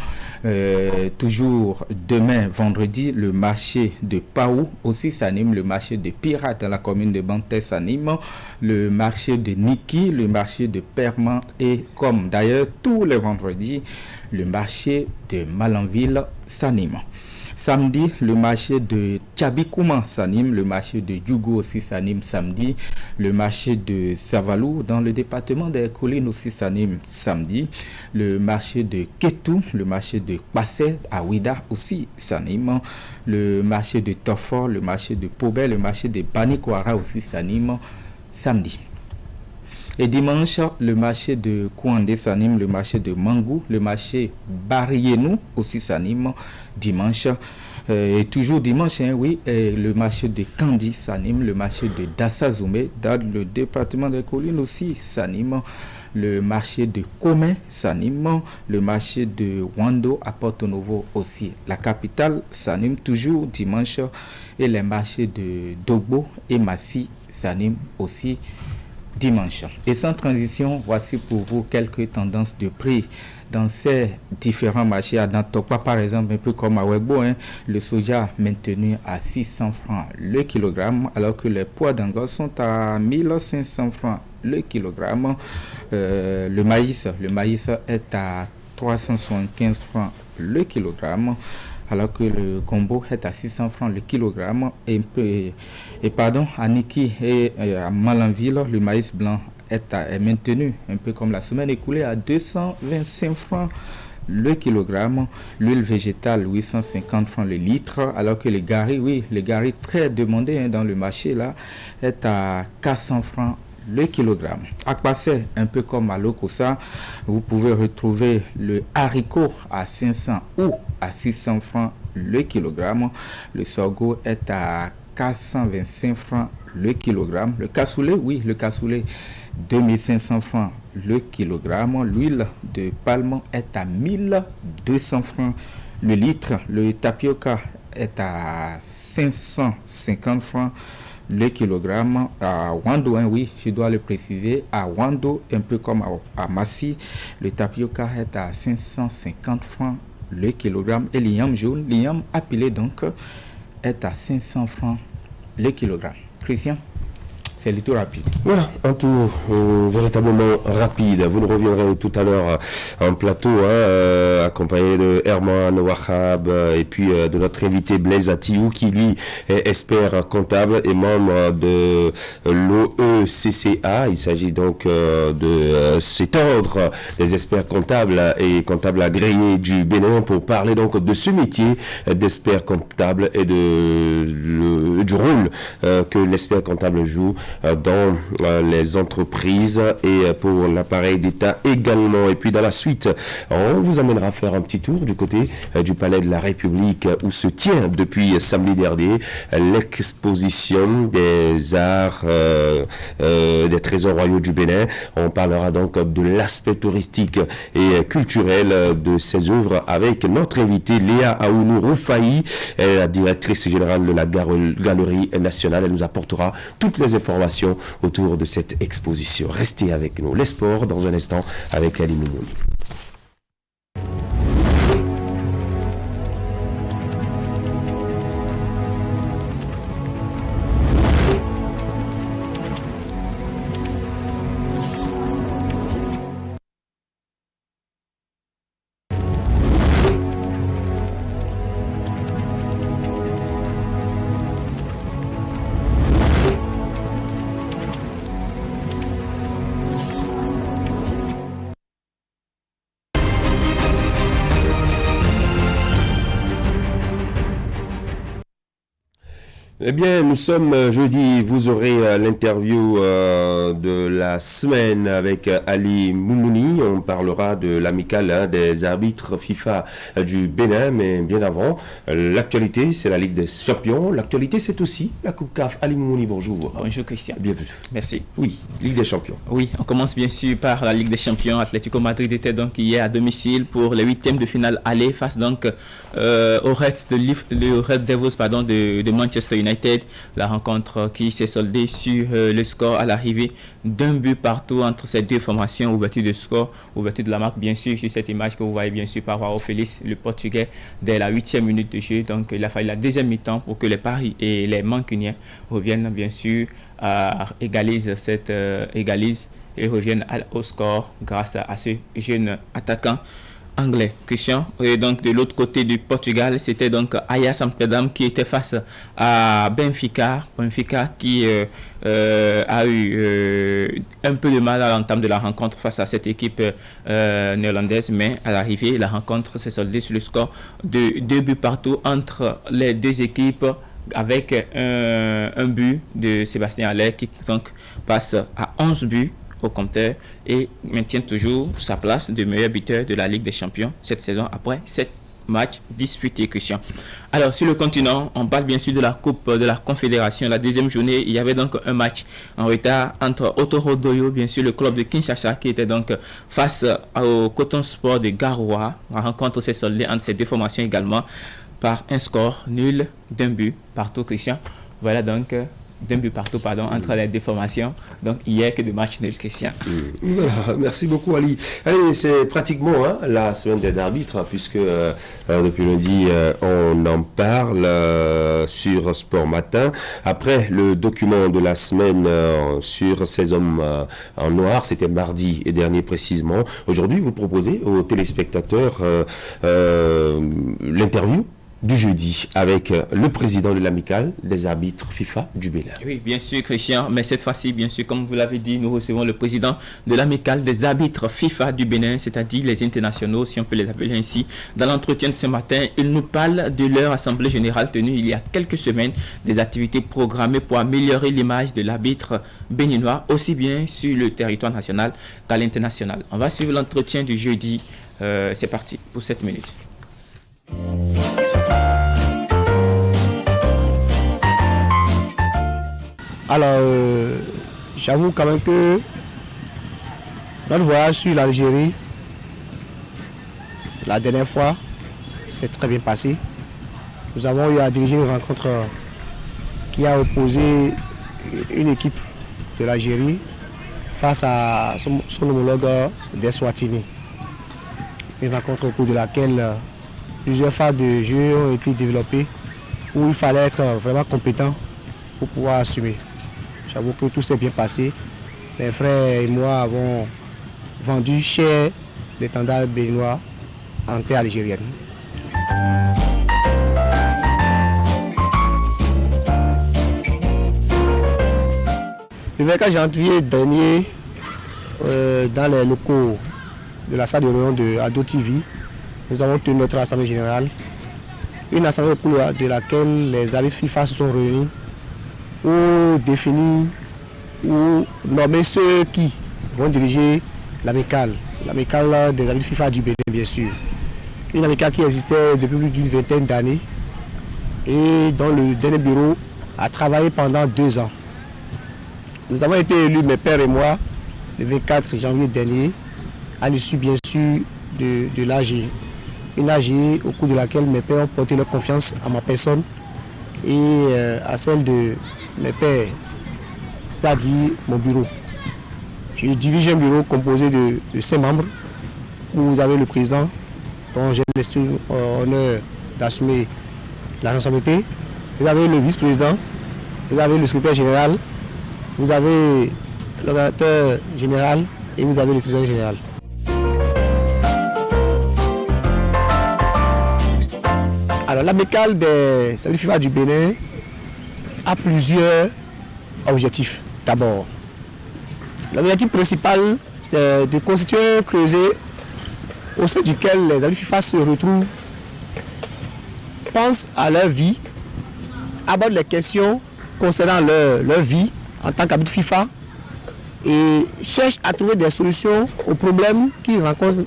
Toujours demain vendredi, le marché de Paou aussi s'anime. Le marché de Pirate dans la commune de Banté s'anime. Le marché de Niki, le marché de Perman et comme d'ailleurs tous les vendredis, le marché de Malanville s'anime. Samedi, le marché de Tchabikouma s'anime, le marché de Djougou aussi s'anime samedi, le marché de Savalou dans le département des Collines aussi s'anime samedi, le marché de Ketou, le marché de Passé à Ouida aussi s'anime, le marché de Tofor, le marché de Pobé, le marché de Banikwara aussi s'anime samedi. Et dimanche, le marché de Kouandé s'anime, le marché de Mangou, le marché Barienou aussi s'anime dimanche. Et toujours dimanche, le marché de Kandi s'anime, le marché de Dassazoumé dans le département des Collines aussi s'anime. le marché de Comé s'anime, le marché de Wando à Porto Novo aussi. La capitale s'anime toujours dimanche et les marchés de Dogbo et Massi s'animent aussi dimanche. Et sans transition, voici pour vous quelques tendances de prix dans ces différents marchés. À Nantokwa, par exemple, un peu comme à Wegbo, le soja maintenu à 600 francs le kilogramme, alors que les pois d'Angola sont à 1500 francs le kilogramme. Le maïs est à 375 francs le kilogramme, alors que le combo est à 600 francs le kilogramme. À Niki et à Malanville, le maïs blanc est maintenu, un peu comme la semaine écoulée, à 225 francs le kilogramme. L'huile végétale, 850 francs le litre, alors que le gari très demandé dans le marché là, est à 400 francs le kilogramme. À Kpassé, un peu comme à Lokossa, vous pouvez retrouver le haricot à 500 ou à 600 francs le kilogramme. Le sorgho est à 425 francs le kilogramme. Le cassoulet, 2500 francs le kilogramme. L'huile de palme est à 1200 francs le litre. Le tapioca est à 550 francs le kilogramme. À Wando, je dois le préciser, à Wando, un peu comme à Massi, le tapioca est à 550 francs le kilogramme. Et l'igname jaune, l'igname appelé donc, est à 500 francs le kilogramme. Christian, c'est le tout rapide. Voilà, un tour véritablement rapide. Vous nous reviendrez tout à l'heure en plateau, accompagné de Herman Wahab et puis de notre invité Blaise Atiou, qui lui est expert comptable et membre de l'OECCA. Il s'agit donc de cet ordre des experts comptables et comptables agréés du Bénin, pour parler donc de ce métier d'expert comptable et du rôle que l'expert comptable joue dans les entreprises et pour l'appareil d'État également. Et puis dans la suite, on vous amènera faire un petit tour du côté du Palais de la République, où se tient depuis samedi dernier l'exposition des arts des trésors royaux du Bénin. On parlera donc de l'aspect touristique et culturel de ces œuvres avec notre invitée Léa Aounou Roufaï, la directrice générale de la Galerie nationale. Elle nous apportera toutes les informations autour de cette exposition. Restez avec nous. Les sports dans un instant avec Ali Moumouni. Eh bien, nous sommes jeudi, vous aurez l'interview de la semaine avec Ali Moumouni. On parlera de l'amicale des arbitres FIFA du Bénin, mais bien avant, l'actualité, c'est la Ligue des Champions. L'actualité, c'est aussi la Coupe CAF. Ali Moumouni, bonjour. Bonjour Christian. Bienvenue. Merci. Oui, Ligue des Champions. Oui, on commence bien sûr par la Ligue des Champions. Atlético Madrid était donc hier à domicile pour les 8e de finale aller face donc au Red Devils de Manchester United. La rencontre qui s'est soldée sur le score à l'arrivée d'un but partout entre ces deux formations. Ouverture de score, ouverture de la marque bien sûr sur cette image que vous voyez bien sûr par João Félix, le Portugais, dès la 8e minute de jeu. Donc il a fallu la deuxième mi-temps pour que les Paris et les Mancuniens reviennent bien sûr à égaliser et reviennent au score grâce à ce jeune attaquant anglais. Christian. Et donc de l'autre côté du Portugal, c'était donc Ajax Amsterdam qui était face à Benfica qui a eu un peu de mal à l'entame de la rencontre face à cette équipe néerlandaise, mais à l'arrivée la rencontre s'est soldée sur le score de 2 buts partout entre les deux équipes, avec un but de Sébastien Haller qui donc passe à 11 buts au compteur et maintient toujours sa place de meilleur buteur de la Ligue des Champions cette saison après 7 matchs disputés, Christian. Alors, sur le continent, on parle bien sûr de la Coupe de la Confédération. La deuxième journée, il y avait donc un match en retard entre Otoro Doyo, bien sûr, le club de Kinshasa, qui était donc face au Coton Sport de Garoua. La rencontre s'est soldée entre ces deux formations également par un score nul d'un but partout, Christian. Voilà donc d'un but partout, entre les deux formations. Donc, il n'y a que des matchs nuls, Christian. Voilà, merci beaucoup, Ali. Allez, c'est pratiquement la semaine des arbitres, puisque depuis lundi, on en parle sur Sport Matin. Après le document de la semaine sur ces hommes en noir, c'était mardi dernier précisément. Aujourd'hui, vous proposez aux téléspectateurs l'interview du jeudi avec le président de l'amicale des arbitres FIFA du Bénin. Oui, bien sûr, Christian, mais cette fois-ci, bien sûr, comme vous l'avez dit, nous recevons le président de l'amicale des arbitres FIFA du Bénin, c'est-à-dire les internationaux, si on peut les appeler ainsi. Dans l'entretien de ce matin, il nous parle de leur assemblée générale tenue il y a quelques semaines, des activités programmées pour améliorer l'image de l'arbitre béninois, aussi bien sur le territoire national qu'à l'international. On va suivre l'entretien du jeudi. C'est parti pour 7 minutes. Alors, j'avoue quand même que notre voyage sur l'Algérie, la dernière fois, s'est très bien passé. Nous avons eu à diriger une rencontre qui a opposé une équipe de l'Algérie face à son homologue d'Eswatini. Une rencontre au cours de laquelle plusieurs phases de jeu ont été développées où il fallait être vraiment compétent pour pouvoir assumer. J'avoue que tout s'est bien passé. Mes frères et moi avons vendu cher l'étendard béninois en terre algérienne. Le 24 janvier dernier, dans les locaux de la salle de réunion de Ado TV, nous avons tenu notre assemblée générale. Une assemblée au cours de laquelle les arbitres FIFA se sont réunis pour définir ou nommer ceux qui vont diriger l'amicale des arbitres FIFA du Bénin, bien sûr. Une amicale qui existait depuis plus d'une vingtaine d'années et dont le dernier bureau a travaillé pendant 2 ans. Nous avons été élus, mes pères et moi, le 24 janvier dernier, à l'issue bien sûr de l'AG. Une AG au cours de laquelle mes pères ont porté leur confiance à ma personne et à celle de mes pères, c'est-à-dire mon bureau. Je dirige un bureau composé de 5 membres, où vous avez le président, dont j'ai l'honneur d'assumer la responsabilité. Vous avez le vice-président, vous avez le secrétaire général, vous avez l'ordonnateur général et vous avez le trésorier général. Alors l'amicale des arbitres FIFA du Bénin a plusieurs objectifs. D'abord, l'objectif principal, c'est de constituer un creuset au sein duquel les arbitres FIFA se retrouvent, pensent à leur vie, abordent les questions concernant leur vie en tant qu'arbitre FIFA et cherchent à trouver des solutions aux problèmes qu'ils rencontrent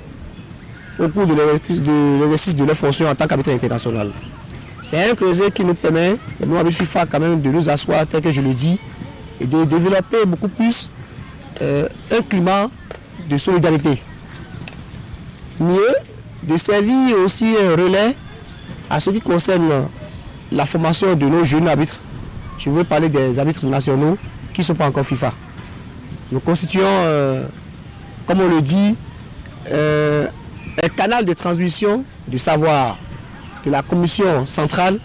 au cours de l'exercice de leur fonction en tant qu'arbitre international. C'est un creuset qui nous permet, nous arbitres FIFA, quand même, de nous asseoir, tel que je le dis, et de développer beaucoup plus un climat de solidarité. Mieux, de servir aussi un relais à ce qui concerne la formation de nos jeunes arbitres. Je veux parler des arbitres nationaux qui ne sont pas encore FIFA. Nous constituons, comme on le dit, un canal de transmission du savoir de la commission centrale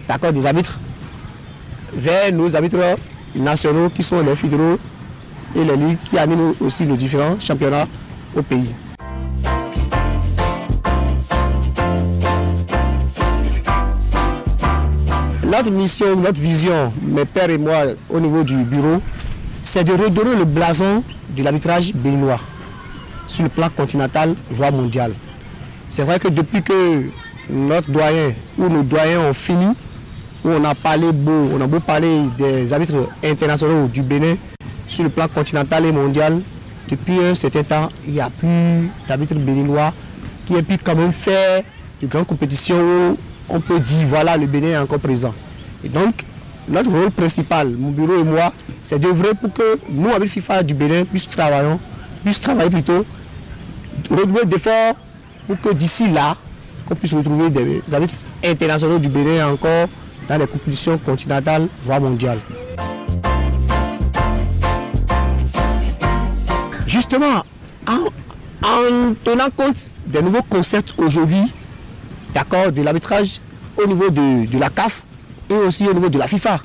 d'accord des arbitres vers nos arbitres nationaux qui sont les fédéraux et les ligues qui animent aussi nos différents championnats au pays. Notre mission, notre vision, mes pères et moi au niveau du bureau, c'est de redorer le blason de l'arbitrage béninois sur le plan continental, voire mondial. C'est vrai que depuis que notre doyen ou nos doyens ont fini, où on a beau parler des arbitres internationaux du Bénin sur le plan continental et mondial, depuis un certain temps, il n'y a plus d'arbitres béninois qui aient pu quand même faire de grandes compétitions où on peut dire voilà, le Bénin est encore présent. Et donc, notre rôle principal, mon bureau et moi, c'est d'œuvrer pour que nous, avec FIFA du Bénin, puissions travailler plutôt, redoubler d'efforts pour que d'ici là, qu'on puisse retrouver des arbitres internationaux du Bénin encore dans les compétitions continentales, voire mondiales. Justement, en tenant compte des nouveaux concepts aujourd'hui, d'accord, de l'arbitrage au niveau de la CAF et aussi au niveau de la FIFA.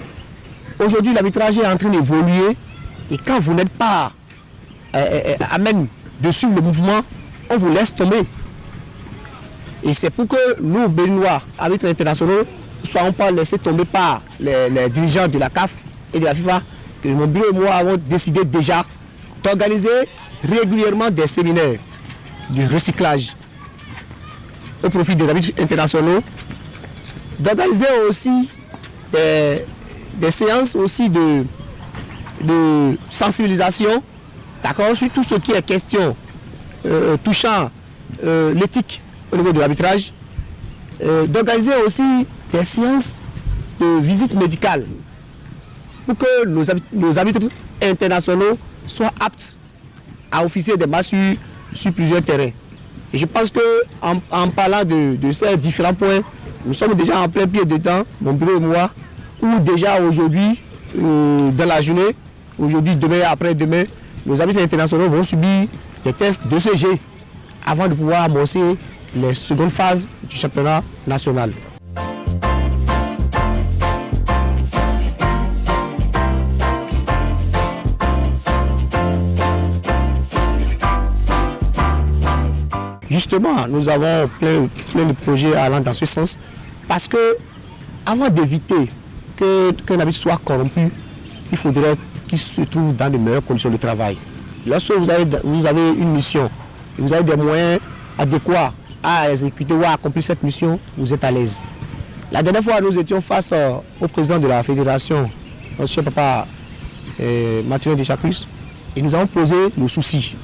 Aujourd'hui, l'arbitrage est en train d'évoluer et quand vous n'êtes pas à même de suivre le mouvement, on vous laisse tomber. Et c'est pour que nous, Béninois, arbitres internationaux, ne soyons pas laissés tomber par les dirigeants de la CAF et de la FIFA, que mon bureau et moi avons décidé déjà d'organiser régulièrement des séminaires du recyclage au profit des arbitres internationaux, d'organiser aussi des séances aussi de sensibilisation, d'accord, sur tout ce qui est question touchant l'éthique au niveau de l'arbitrage, d'organiser aussi des séances de visite médicale pour que nos arbitres internationaux soient aptes à officier des matchs sur plusieurs terrains. Et je pense qu'en parlant de ces différents points, nous sommes déjà en plein pied dedans, mon bureau et moi, où déjà aujourd'hui, dans la journée, aujourd'hui, demain, après-demain, nos arbitres internationaux vont subir des tests de CG avant de pouvoir amorcer les secondes phases du championnat national. Justement, nous avons plein de projets allant dans ce sens parce que avant d'éviter qu'un arbitre soit corrompu, il faudrait qu'il se trouve dans de meilleures conditions de travail. Lorsque vous avez une mission, vous avez des moyens adéquats à exécuter ou à accomplir cette mission, vous êtes à l'aise. La dernière fois, nous étions face au président de la fédération, notre cher papa Mathieu Deschacrus, et nous avons posé nos soucis.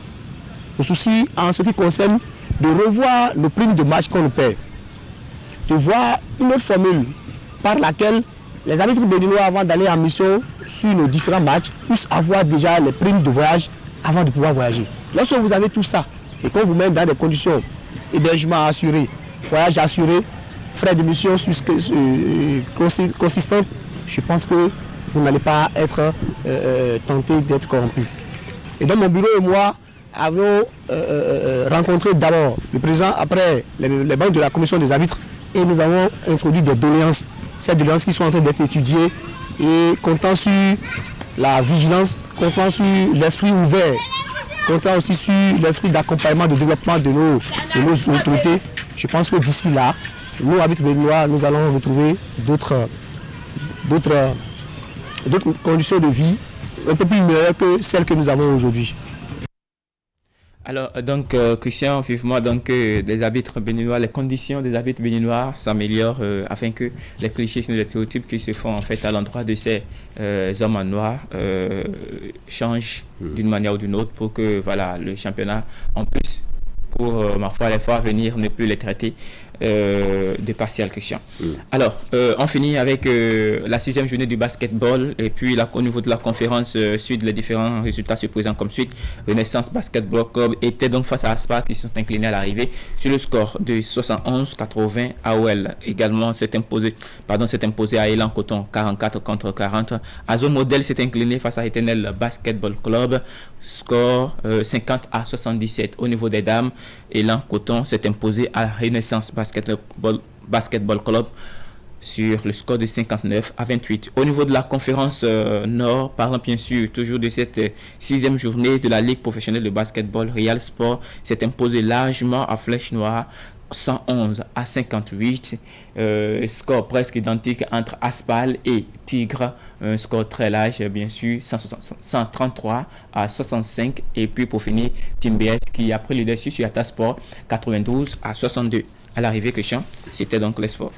Nos soucis en ce qui concerne de revoir nos primes de match qu'on nous paie, de voir une autre formule par laquelle les arbitres béninois, avant d'aller en mission sur nos différents matchs, puissent avoir déjà les primes de voyage avant de pouvoir voyager. Lorsque vous avez tout ça et qu'on vous met dans des conditions hébergement assuré, voyage assuré, frais de mission consistants, je pense que vous n'allez pas être tenté d'être corrompu. Et donc mon bureau et moi avons rencontré d'abord le président, après les membres de la commission des arbitres, et nous avons introduit des doléances. Ces doléances qui sont en train d'être étudiées et comptant sur la vigilance, comptant sur l'esprit ouvert, comptant aussi sur l'esprit d'accompagnement, de développement de nos autorités. Je pense que d'ici là, nous, arbitres béninois, nous allons retrouver d'autres conditions de vie un peu plus meilleures que celles que nous avons aujourd'hui. Alors, donc, Christian, vivement donc des arbitres béninois, les conditions des arbitres béninois s'améliorent afin que les clichés et les stéréotypes qui se font en fait à l'endroit de ces hommes en noir changent d'une manière ou d'une autre pour que voilà, le championnat, en plus, pour ma foi, les fois à venir, ne plus les traiter de partial Christian. Alors, on finit avec la 6e journée du basketball et puis au niveau de la conférence sud, les différents résultats se présentent comme suite. Renaissance Basketball Club était donc face à Aspar qui se sont inclinés à l'arrivée sur le score de 71-80. AOL également s'est imposé à Elan Coton 44 contre 40. Azo Model s'est incliné face à Éternel Basketball Club, score 50-77. Au niveau des dames, Elan Coton s'est imposé à Renaissance Basketball Club sur le score de 59-28. Au niveau de la conférence Nord, parlant bien sûr toujours de cette 6e journée de la Ligue professionnelle de basketball, Real Sport s'est imposé largement à Flèche Noire 111-58, score presque identique entre Aspal et Tigre, un score très large bien sûr, 133-65, et puis pour finir Team BS qui a pris le dessus sur Atasport 92-62. À l'arrivée, Christian, c'était donc les sports.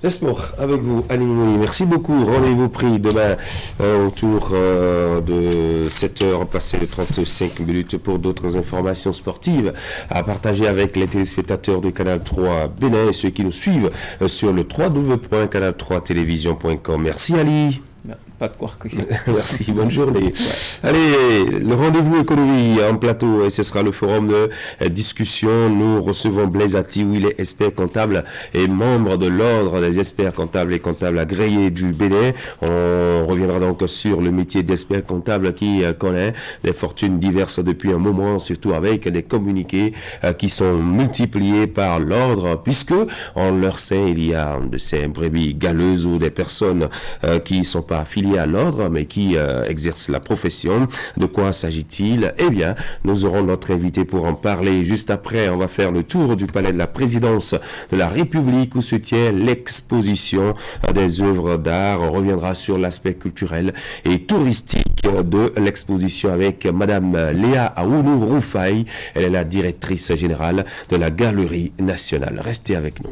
Les sports avec vous, Aline Mouni. Merci beaucoup. Rendez-vous pris demain autour de 7h, passé de 35 minutes pour d'autres informations sportives à partager avec les téléspectateurs de Canal 3 Bénin et ceux qui nous suivent sur le www.canal3television.com. Merci Ali. Pas de quoi, Christian. Merci, bonne journée. Allez, le rendez-vous économie en plateau, et ce sera le forum de discussion. Nous recevons Blaise Atiou, il est expert comptable et membre de l'ordre des experts comptables et comptables agréés du Bénin. On reviendra donc sur le métier d'expert comptable qui connaît des fortunes diverses depuis un moment, surtout avec des communiqués qui sont multipliés par l'ordre, puisque en leur sein, il y a de ces brebis galeuses ou des personnes qui ne sont pas affiliées à l'ordre, mais qui exercent la profession. De quoi s'agit-il? Eh bien, nous aurons notre invité pour en parler. Juste après, on va faire le tour du palais de la présidence de la République où se tient l'exposition des œuvres d'art. On reviendra sur l'aspect culturel et touristique de l'exposition avec Madame Léa Aounou Roufaï. Elle est la directrice générale de la Galerie nationale. Restez avec nous.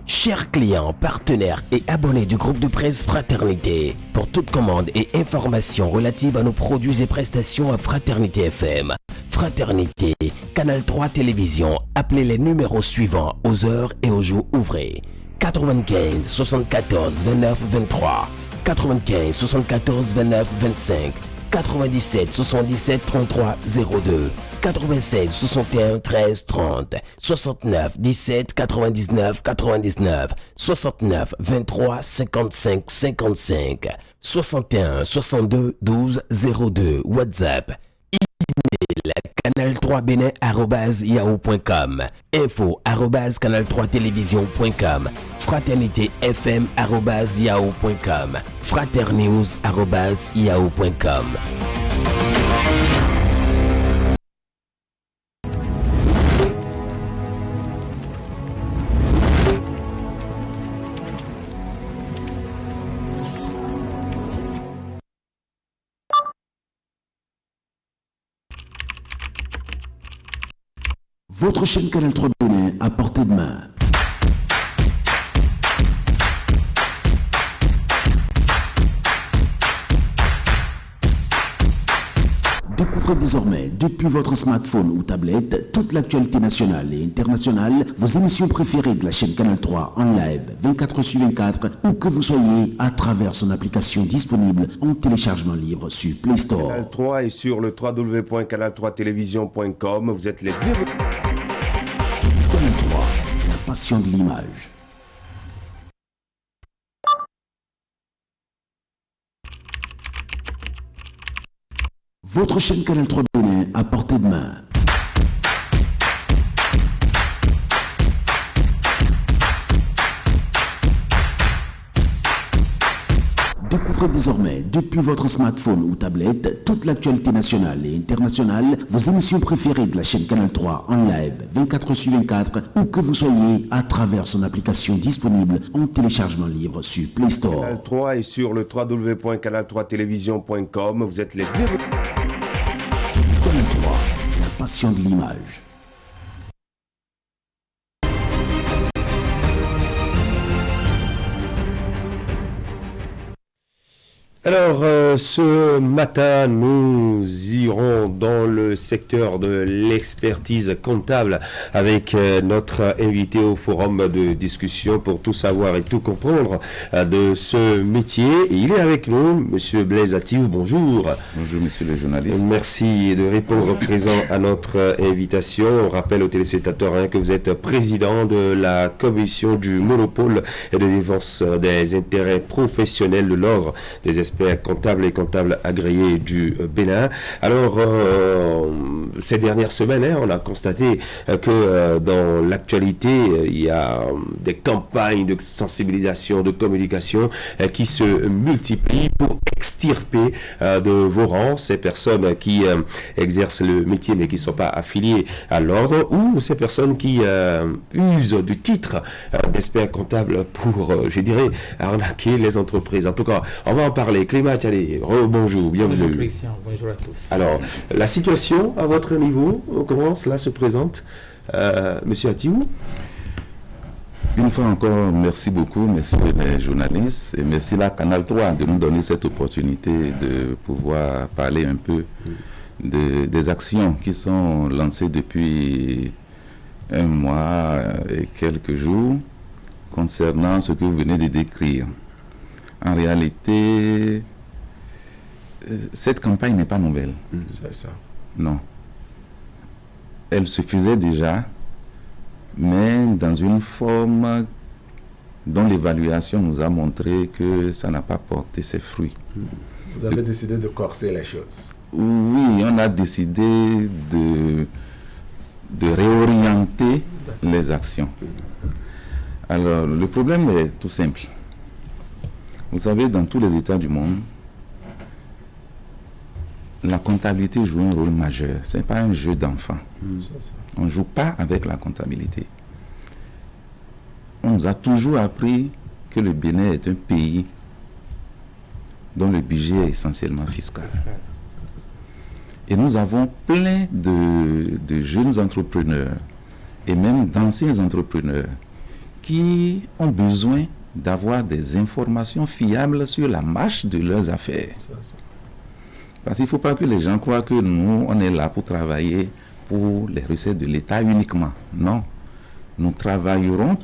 Chers clients, partenaires et abonnés du groupe de presse Fraternité, pour toute commande et information relative à nos produits et prestations à Fraternité FM, Fraternité, Canal 3 Télévision, appelez les numéros suivants aux heures et aux jours ouvrés. 95 74 29 23, 95 74 29 25, 97 77 33 02, 96 61 13 30, 69 17 99 99, 69 23 55 55, 61 62 12 02, WhatsApp, email canal3bénin@yahoo.com, info @canal3télévision.com, fraternité fm@yahoo.com, fraternews@yahoo.com. Votre chaîne Canal 3 Bénin à portée de main. Découvrez désormais, depuis votre smartphone ou tablette, toute l'actualité nationale et internationale, vos émissions préférées de la chaîne Canal 3 en live 24/24, où que vous soyez, à travers son application disponible en téléchargement libre sur Play Store. Canal 3 et sur le www.canal3television.com, vous êtes les bienvenus. Canal 3, la passion de l'image. Votre chaîne Canal 3 Bénin à portée de main. Découvrez désormais, depuis votre smartphone ou tablette, toute l'actualité nationale et internationale, vos émissions préférées de la chaîne Canal 3 en live 24/24, où que vous soyez, à travers son application disponible en téléchargement libre sur Play Store. Canal 3 et sur le www.canal3television.com, vous êtes les bienvenus. Canal 3, la passion de l'image. Alors, ce matin, nous irons dans le secteur de l'expertise comptable avec notre invité au forum de discussion pour tout savoir et tout comprendre de ce métier. Et il est avec nous, Monsieur Blaise Atiou. Bonjour. Bonjour, Monsieur le journaliste. Merci de répondre présent à notre invitation. On rappelle aux téléspectateurs que vous êtes président de la commission du monopole et de défense des intérêts professionnels de l'ordre des experts comptables et comptables agréés du Bénin. Alors, ces dernières semaines, on a constaté que dans l'actualité, il y a des campagnes de sensibilisation, de communication qui se multiplient pour extirper de vos rangs ces personnes qui exercent le métier mais qui ne sont pas affiliées à l'ordre, ou ces personnes qui usent du titre d'expert comptable pour, je dirais, arnaquer les entreprises. En tout cas, on va en parler. parler. Clément Tchadé, bonjour, bienvenue. Bonjour Christian, bonjour à tous. Alors, la situation à votre niveau, comment cela se présente, Monsieur Atiou? Une fois encore, merci beaucoup, messieurs les journalistes, et merci la Canal 3 de nous donner cette opportunité de pouvoir parler un peu des actions qui sont lancées depuis un mois et quelques jours concernant ce que vous venez de décrire. En réalité, cette campagne n'est pas nouvelle. C'est ça. Non. Elle se faisait déjà, mais dans une forme dont l'évaluation nous a montré que ça n'a pas porté ses fruits. Vous avez décidé de corser les choses. Oui, on a décidé de réorienter les actions. Alors, le problème est tout simple. Vous savez, dans tous les États du monde, la comptabilité joue un rôle majeur. Ce n'est pas un jeu d'enfant. On ne joue pas avec la comptabilité. On nous a toujours appris que le Bénin est un pays dont le budget est essentiellement fiscal. Et nous avons plein de jeunes entrepreneurs et même d'anciens entrepreneurs qui ont besoin d'avoir des informations fiables sur la marche de leurs affaires. Parce qu'il ne faut pas que les gens croient que nous, on est là pour travailler pour les recettes de l'État uniquement. Non. Nous travaillons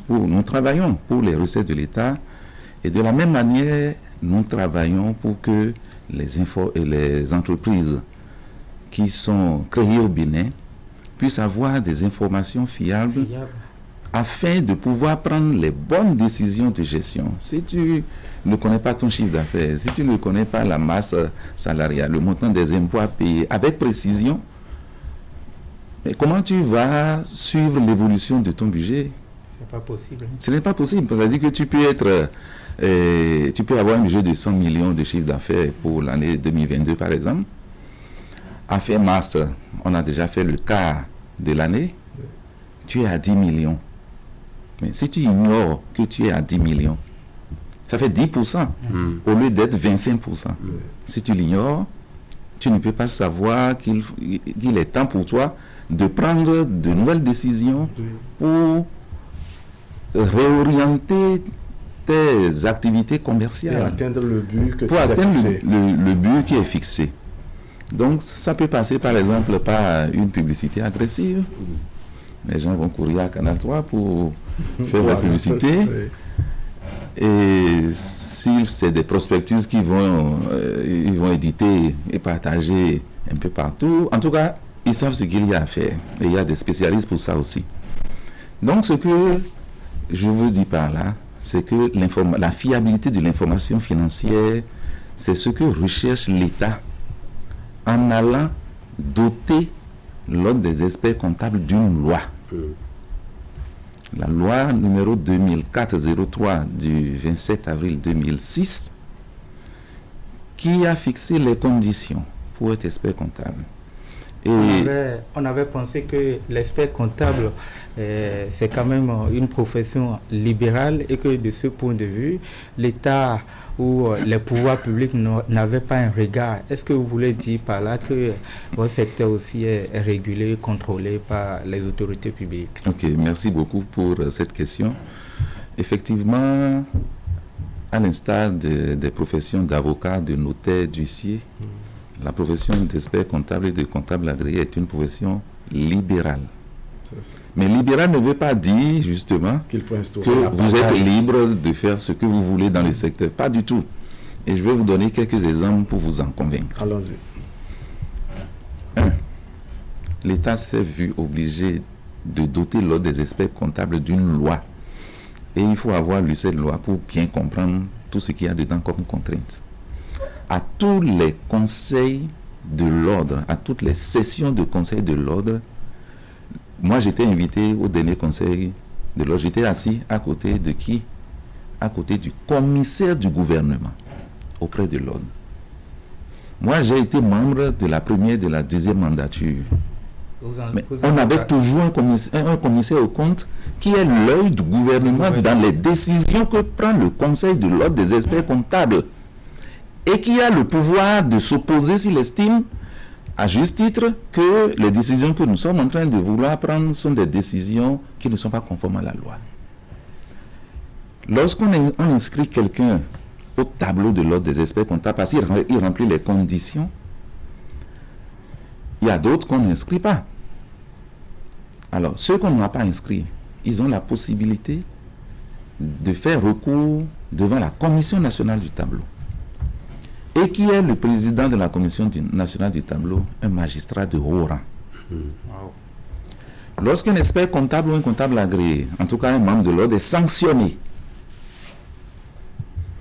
pour les recettes de l'État et de la même manière, nous travaillons pour que les entreprises qui sont créées au Bénin puissent avoir des informations fiables afin de pouvoir prendre les bonnes décisions de gestion. Si tu ne connais pas ton chiffre d'affaires, si tu ne connais pas la masse salariale, le montant des impôts à payer avec précision, mais comment tu vas suivre l'évolution de ton budget? C'est pas possible. Ce n'est pas possible. Ça veut dire que tu peux avoir un budget de 100 millions de chiffre d'affaires pour l'année 2022, par exemple. À fin mars, on a déjà fait le quart de l'année. Tu es à 10 millions. Mais si tu ignores que tu es à 10 millions, ça fait 10% au lieu d'être 25%. Si tu l'ignores, tu ne peux pas savoir qu'il est temps pour toi de prendre de nouvelles décisions pour réorienter tes activités commerciales. Et atteindre le but que pour tu as atteindre fixé. Le but qui est fixé. Donc, ça peut passer par exemple par une publicité agressive. Les gens vont courir à Canal 3 pour faire la publicité. Et si c'est des prospectus qu'ils vont éditer et partager un peu partout, en tout cas, ils savent ce qu'il y a à faire. Et il y a des spécialistes pour ça aussi. Donc, ce que je vous dis par là, c'est que la fiabilité de l'information financière, c'est ce que recherche l'État en allant doter l'ordre des experts comptables d'une loi. La loi numéro 2004-03 du 27 avril 2006 qui a fixé les conditions pour être expert comptable. Et on avait pensé que l'expert comptable, c'est quand même une profession libérale et que de ce point de vue, l'État ou les pouvoirs publics n'avaient pas un regard. Est-ce que vous voulez dire par là que votre secteur aussi est régulé, contrôlé par les autorités publiques? Ok, merci beaucoup pour cette question. Effectivement, à l'instar des professions d'avocat, de notaire, d'huissier, la profession d'expert comptable et de comptable agréé est une profession libérale. Mais libéral ne veut pas dire justement qu'il faut instaurer que vous êtes libre de faire ce que vous voulez dans le secteur. Pas du tout. Et je vais vous donner quelques exemples pour vous en convaincre. Allons-y. 1. L'État s'est vu obligé de doter l'ordre des experts comptables d'une loi. Et il faut avoir lu cette loi pour bien comprendre tout ce qu'il y a dedans comme contrainte. À tous les conseils de l'ordre, à toutes les sessions de conseil de l'ordre, moi j'étais invité au dernier conseil de l'ordre. J'étais assis à côté de qui? À côté du commissaire du gouvernement auprès de l'ordre. Moi j'ai été membre de la première et de la deuxième mandature. Mais on avait toujours un commissaire au compte qui est l'œil du gouvernement dans les décisions que prend le conseil de l'ordre des experts comptables. et qui a le pouvoir de s'opposer s'il estime, à juste titre, que les décisions que nous sommes en train de vouloir prendre sont des décisions qui ne sont pas conformes à la loi. Lorsqu'on inscrit quelqu'un au tableau de l'ordre des experts comptables parce qu'il remplit les conditions, il y a d'autres qu'on n'inscrit pas. Alors, ceux qu'on n'a pas inscrits, ils ont la possibilité de faire recours devant la Commission nationale du tableau. Et qui est le président de la Commission nationale du tableau? Un magistrat de haut rang. Lorsqu'un expert comptable ou un comptable agréé, en tout cas un membre de l'ordre, est sanctionné,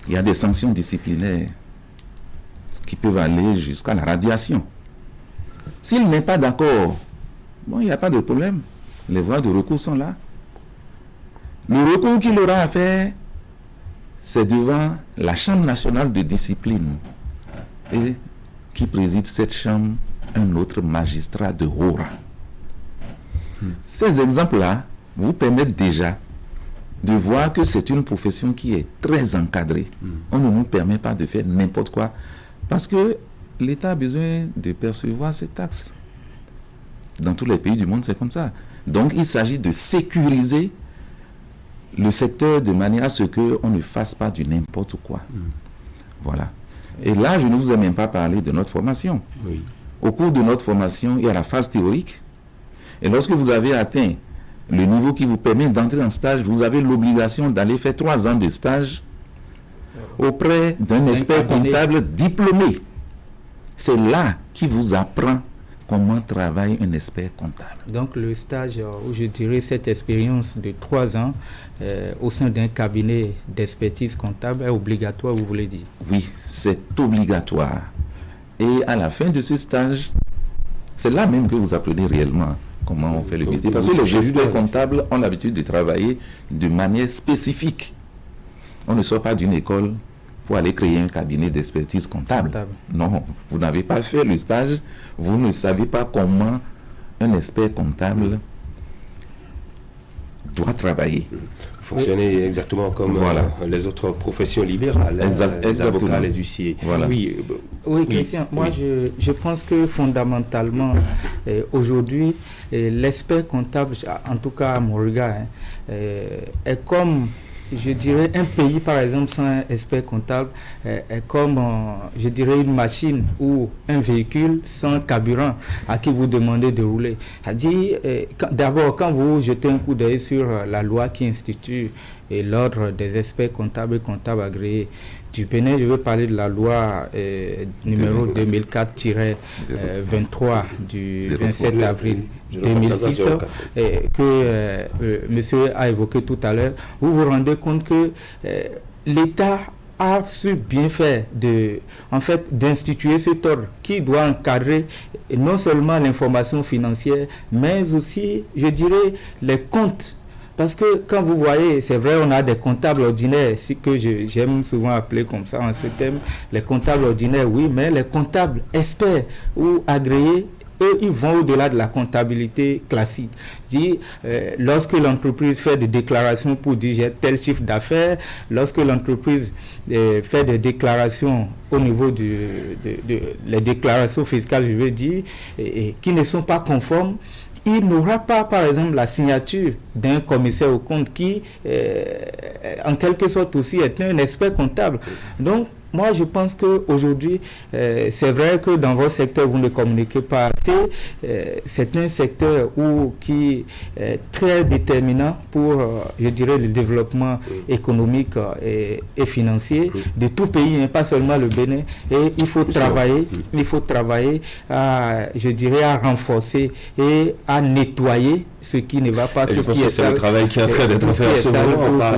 il y a des sanctions disciplinaires qui peuvent aller jusqu'à la radiation. S'il n'est pas d'accord, bon, il n'y a pas de problème. Les voies de recours sont là. Le recours qu'il aura à faire, c'est devant la Chambre nationale de discipline. Et qui préside cette chambre, un autre magistrat de haut rang. Ces exemples-là vous permettent déjà de voir que c'est une profession qui est très encadrée. On ne nous permet pas de faire n'importe quoi parce que l'État a besoin de percevoir ses taxes. Dans tous les pays du monde, c'est comme ça. Donc, il s'agit de sécuriser le secteur de manière à ce qu'on ne fasse pas du n'importe quoi. Voilà. Et là, je ne vous ai même pas parlé de notre formation. Au cours de notre formation, il y a la phase théorique. Et lorsque vous avez atteint le niveau qui vous permet d'entrer en stage, vous avez l'obligation d'aller faire 3 ans de stage auprès d'un expert comptable diplômé. C'est là qu'il vous apprend comment travaille un expert comptable. Donc le stage, ou je dirais cette expérience de 3 ans au sein d'un cabinet d'expertise comptable est obligatoire, vous voulez dire? Oui, c'est obligatoire. Et à la fin de ce stage, c'est là même que vous apprenez réellement comment on fait le métier. Parce que les experts comptables ont l'habitude de travailler de manière spécifique. On ne sort pas d'une école pour aller créer un cabinet d'expertise comptable. Non, vous n'avez pas fait le stage, vous ne savez pas comment un expert comptable doit travailler. Fonctionner exactement comme les autres professions libérales, les avocats, les huissiers. Voilà. Oui, Christian, moi je pense que fondamentalement, aujourd'hui, l'expert comptable, en tout cas à mon regard, est comme, je dirais, un pays, par exemple, sans un expert comptable, est comme, je dirais, une machine ou un véhicule sans carburant à qui vous demandez de rouler. D'abord, quand vous jetez un coup d'œil sur la loi qui institue l'ordre des experts comptables et comptables agréés du Bénin, je veux parler de la loi numéro 2004-23 du 27 avril 2006 que monsieur a évoqué tout à l'heure. Vous vous rendez compte que l'État a su bien faire d'instituer cet ordre qui doit encadrer non seulement l'information financière, mais aussi, je dirais, les comptes. Parce que quand vous voyez, c'est vrai, on a des comptables ordinaires, c'est que j'aime souvent appeler comme ça en ce thème, les comptables ordinaires, oui, mais les comptables experts ou agréés, eux, ils vont au-delà de la comptabilité classique. Lorsque l'entreprise fait des déclarations pour dire j'ai tel chiffre d'affaires, lorsque l'entreprise fait des déclarations au niveau les déclarations fiscales, je veux dire, qui ne sont pas conformes, il n'aura pas, par exemple, la signature d'un commissaire aux comptes qui, en quelque sorte aussi, est un expert comptable. Donc, moi, je pense qu'aujourd'hui, c'est vrai que dans votre secteur, vous ne communiquez pas assez. C'est un secteur qui est très déterminant pour, je dirais, le développement économique et financier de tout pays, pas seulement le Bénin. Et il faut travailler à, je dirais, à renforcer et à nettoyer ce qui ne va pas. Et je pense que c'est le travail qui est en train d'être fait en ce moment.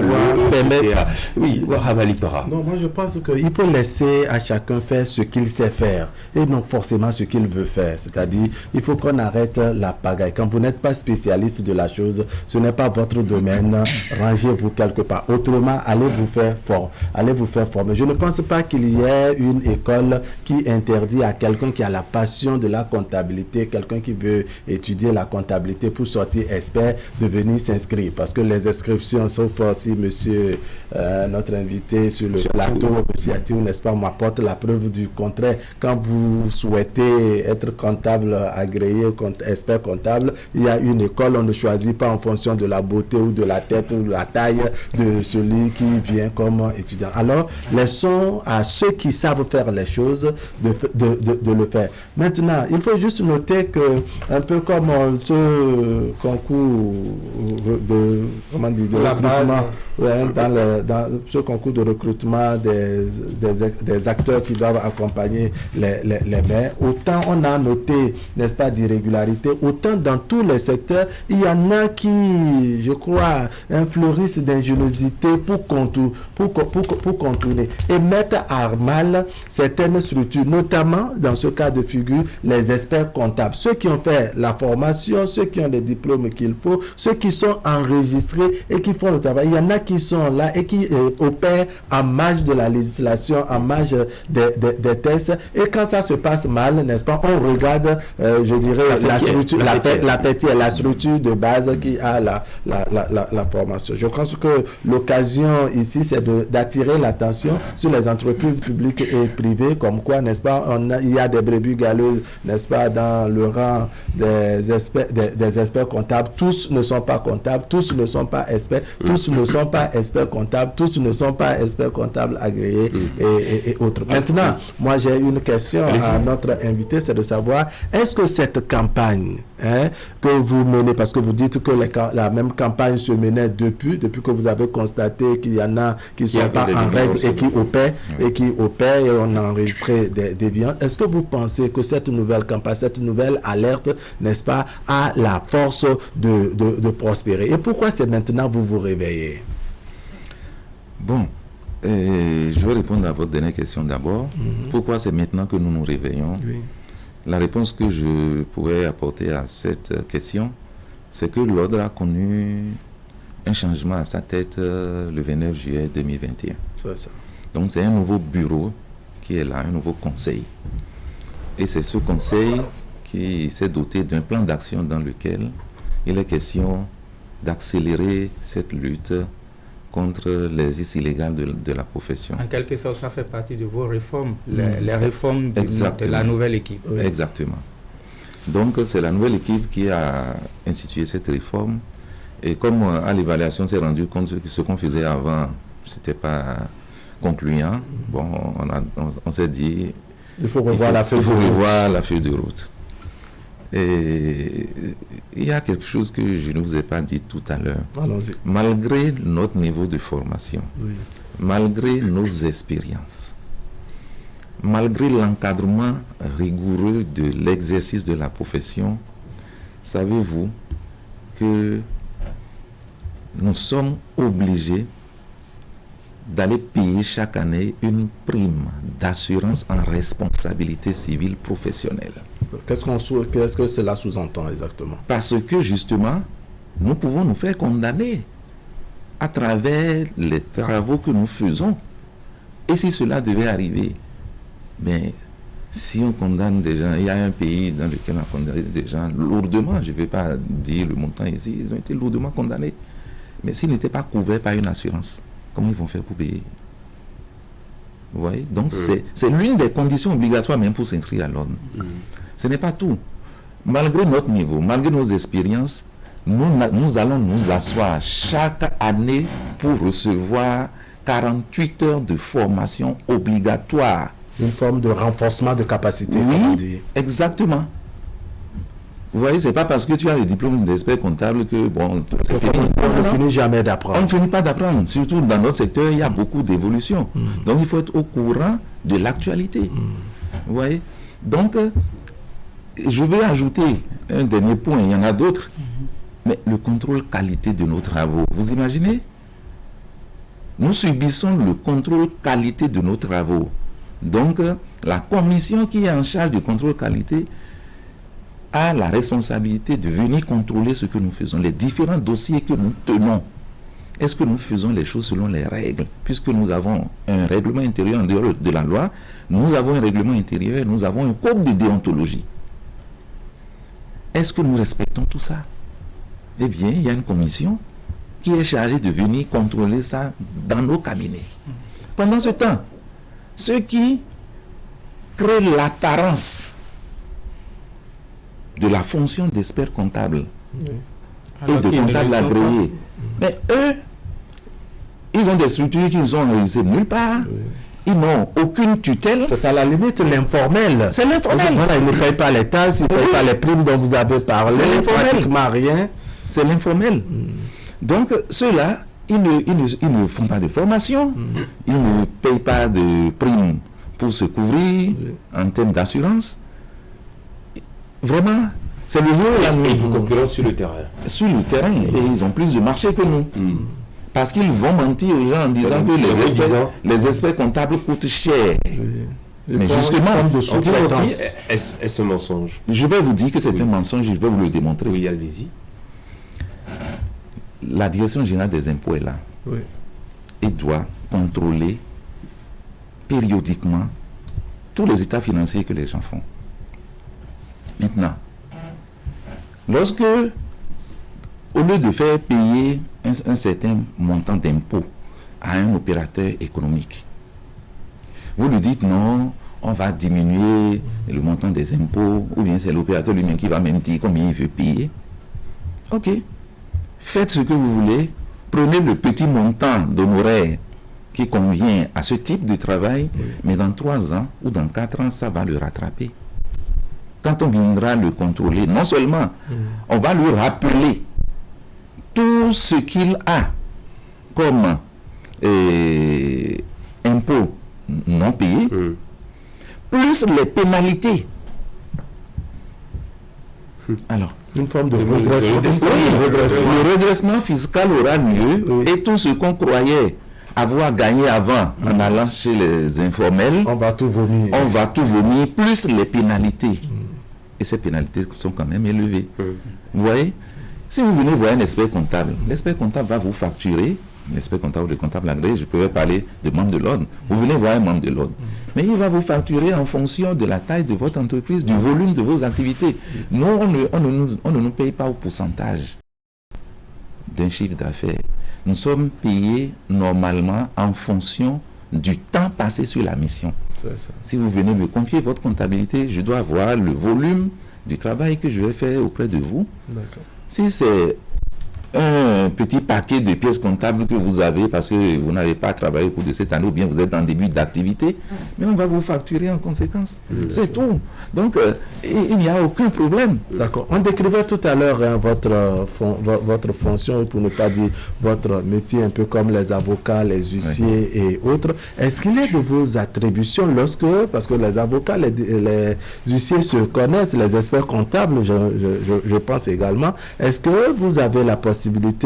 Oui, Ramali Para. Non, moi je pense qu'il faut laisser à chacun faire ce qu'il sait faire et non forcément ce qu'il veut faire. C'est-à-dire, il faut qu'on arrête la pagaille. Quand vous n'êtes pas spécialiste de la chose, ce n'est pas votre domaine, rangez-vous quelque part. Autrement, allez vous faire former. Je ne pense pas qu'il y ait une école qui interdit à quelqu'un qui a la passion de la comptabilité, quelqu'un qui veut étudier la comptabilité pour sortir sortir expert de venir s'inscrire. Parce que les inscriptions, sauf si monsieur, notre invité sur le plateau, monsieur Atiu, n'est-ce pas, m'apporte la preuve du contraire. Quand vous souhaitez être comptable agréé, expert comptable, il y a une école, on ne choisit pas en fonction de la beauté ou de la tête ou de la taille de celui qui vient comme étudiant. Alors, laissons à ceux qui savent faire les choses de le faire. Maintenant, il faut juste noter que, un peu comme ce concours de recrutement, dans ce concours de recrutement des acteurs qui doivent accompagner les maires, autant on a noté, n'est-ce pas, d'irrégularités, autant dans tous les secteurs, il y en a qui, je crois, fleurissent d'ingéniosité pour contourner et mettre à mal certaines structures, notamment dans ce cas de figure, les experts comptables, ceux qui ont fait la formation, ceux qui ont les diplômes qu'il faut, ceux qui sont enregistrés et qui font le travail. Il y en a qui sont là et qui opèrent en marge de la législation, en marge des tests. Et quand ça se passe mal, n'est-ce pas, on regarde, je dirais, la structure de base qui a la formation. Je pense que l'occasion ici, c'est d'attirer l'attention sur les entreprises publiques et privées, comme quoi, n'est-ce pas, il y a des brebis galeuses, n'est-ce pas, dans le rang des experts comptables. Tous ne sont pas comptables, tous ne sont pas experts, tous ne sont pas experts comptables, tous ne sont pas experts comptables agréés et autres. Maintenant, moi j'ai une question à notre invité, c'est de savoir, est-ce que cette campagne que vous menez, parce que vous dites que la même campagne se menait depuis que vous avez constaté qu'il y en a qui ne sont pas en règle et qui opèrent et on a enregistré des violences, est-ce que vous pensez que cette nouvelle campagne, cette nouvelle alerte, n'est-ce pas, a la force de prospérer? Et pourquoi c'est maintenant vous vous réveillez? Bon, je vais répondre à votre dernière question d'abord. Pourquoi c'est maintenant que nous nous réveillons? La réponse que je pourrais apporter à cette question, c'est que l'ordre a connu un changement à sa tête le 29 juillet 2021. C'est ça. Donc c'est un nouveau bureau qui est là, un nouveau conseil. Et c'est ce conseil qui s'est doté d'un plan d'action dans lequel il est question d'accélérer cette lutte contre les exercices illégaux de la profession. En quelque sorte, ça fait partie de vos réformes, les réformes de la nouvelle équipe. Oui. Exactement. Donc, c'est la nouvelle équipe qui a institué cette réforme. Et comme à l'évaluation, on s'est rendu compte que ce qu'on faisait avant, ce n'était pas concluant, bon, on s'est dit... Il faut revoir la feuille de route. Et il y a quelque chose que je ne vous ai pas dit tout à l'heure. Allons-y. Malgré notre niveau de formation, malgré nos expériences, malgré l'encadrement rigoureux de l'exercice de la profession, savez-vous que nous sommes obligés d'aller payer chaque année une prime d'assurance en responsabilité civile professionnelle. Qu'est-ce que cela sous-entend exactement? Parce que justement, nous pouvons nous faire condamner à travers les travaux que nous faisons. Et si cela devait arriver, mais si on condamne des gens, il y a un pays dans lequel on condamne des gens lourdement, je ne vais pas dire le montant ici, ils ont été lourdement condamnés. Mais s'ils n'étaient pas couverts par une assurance, comment ils vont faire pour payer? Vous voyez? Donc, c'est l'une des conditions obligatoires même pour s'inscrire à l'ordre. Ce n'est pas tout. Malgré notre niveau, malgré nos expériences, nous allons nous asseoir chaque année pour recevoir 48 heures de formation obligatoire. Une forme de renforcement de capacité. Oui, exactement. Vous voyez, c'est pas parce que tu as le diplôme d'expert comptable que, bon, c'est fini. On ne finit jamais d'apprendre. On ne finit pas d'apprendre. Surtout dans notre secteur, il y a beaucoup d'évolutions. Donc, il faut être au courant de l'actualité. Vous voyez? Donc, je vais ajouter un dernier point. Il y en a d'autres. Mais le contrôle qualité de nos travaux. Vous imaginez? Nous subissons le contrôle qualité de nos travaux. Donc, la commission qui est en charge du contrôle qualité a la responsabilité de venir contrôler ce que nous faisons, les différents dossiers que nous tenons. Est-ce que nous faisons les choses selon les règles? Puisque nous avons un règlement intérieur en dehors de la loi, nous avons un règlement intérieur, nous avons un code de déontologie. Est-ce que nous respectons tout ça? eh bien, il y a une commission qui est chargée de venir contrôler ça dans nos cabinets. Pendant ce temps, ceux qui créent l'apparence de la fonction d'expert comptable et de comptable agréé, mais eux, ils ont des structures qui ne sont enregistrées nulle part. Ils n'ont aucune tutelle. C'est à la limite l'informel. C'est l'informel. Voilà, ils ne payent pas les taxes, ils ne payent pas les primes dont vous avez parlé. C'est l'informel. Pratiquement rien. C'est l'informel. Donc, ceux-là, ils ne font pas de formation. Ils ne payent pas de primes pour se couvrir en termes d'assurance. Vraiment, c'est le jour et la nuit. Et vous concurrez sur le terrain. Sur le terrain. Et ils ont plus de marché que nous. Parce qu'ils vont mentir aux gens en disant que les experts comptables coûtent cher. Mais justement, est-ce un mensonge? Je vais vous dire que c'est un mensonge, je vais vous le démontrer. Oui, allez-y. La direction générale des impôts est là. Et doit contrôler périodiquement tous les états financiers que les gens font. Maintenant, lorsque, au lieu de faire payer un certain montant d'impôt à un opérateur économique, vous lui dites non, on va diminuer le montant des impôts, ou bien c'est l'opérateur lui-même qui va même dire combien il veut payer. Ok, faites ce que vous voulez, prenez le petit montant d'honoraires qui convient à ce type de travail, mais dans 3 ans ou dans 4 ans, ça va le rattraper. Quand on viendra le contrôler, non seulement on va lui rappeler tout ce qu'il a comme impôts non payés, plus les pénalités. Alors, une forme de redressement. Le redressement fiscal aura lieu et tout ce qu'on croyait avoir gagné avant en allant chez les informels, on va tout vomir. On va tout vomir, plus les pénalités. Et ces pénalités sont quand même élevées. Vous voyez? Si vous venez voir un expert comptable, l'expert comptable va vous facturer, l'expert comptable ou le comptable agréé, je peux parler de membre de l'ordre, vous venez voir un membre de l'ordre, mais il va vous facturer en fonction de la taille de votre entreprise, du volume de vos activités. Nous, on ne nous paye pas au pourcentage d'un chiffre d'affaires. Nous sommes payés normalement en fonction du temps passé sur la mission. Si vous venez me confier votre comptabilité, je dois avoir le volume du travail que je vais faire auprès de vous. Si c'est un petit paquet de pièces comptables que vous avez parce que vous n'avez pas travaillé au cours de cette année ou bien vous êtes en début d'activité, mais on va vous facturer en conséquence. C'est tout. Donc, il n'y a aucun problème. D'accord. On décrivait tout à l'heure votre fonction, pour ne pas dire votre métier, un peu comme les avocats, les huissiers et autres. Est-ce qu'il y a de vos attributions lorsque, parce que les avocats, les huissiers se connaissent, les experts comptables, je pense également, est-ce que vous avez la possibilité,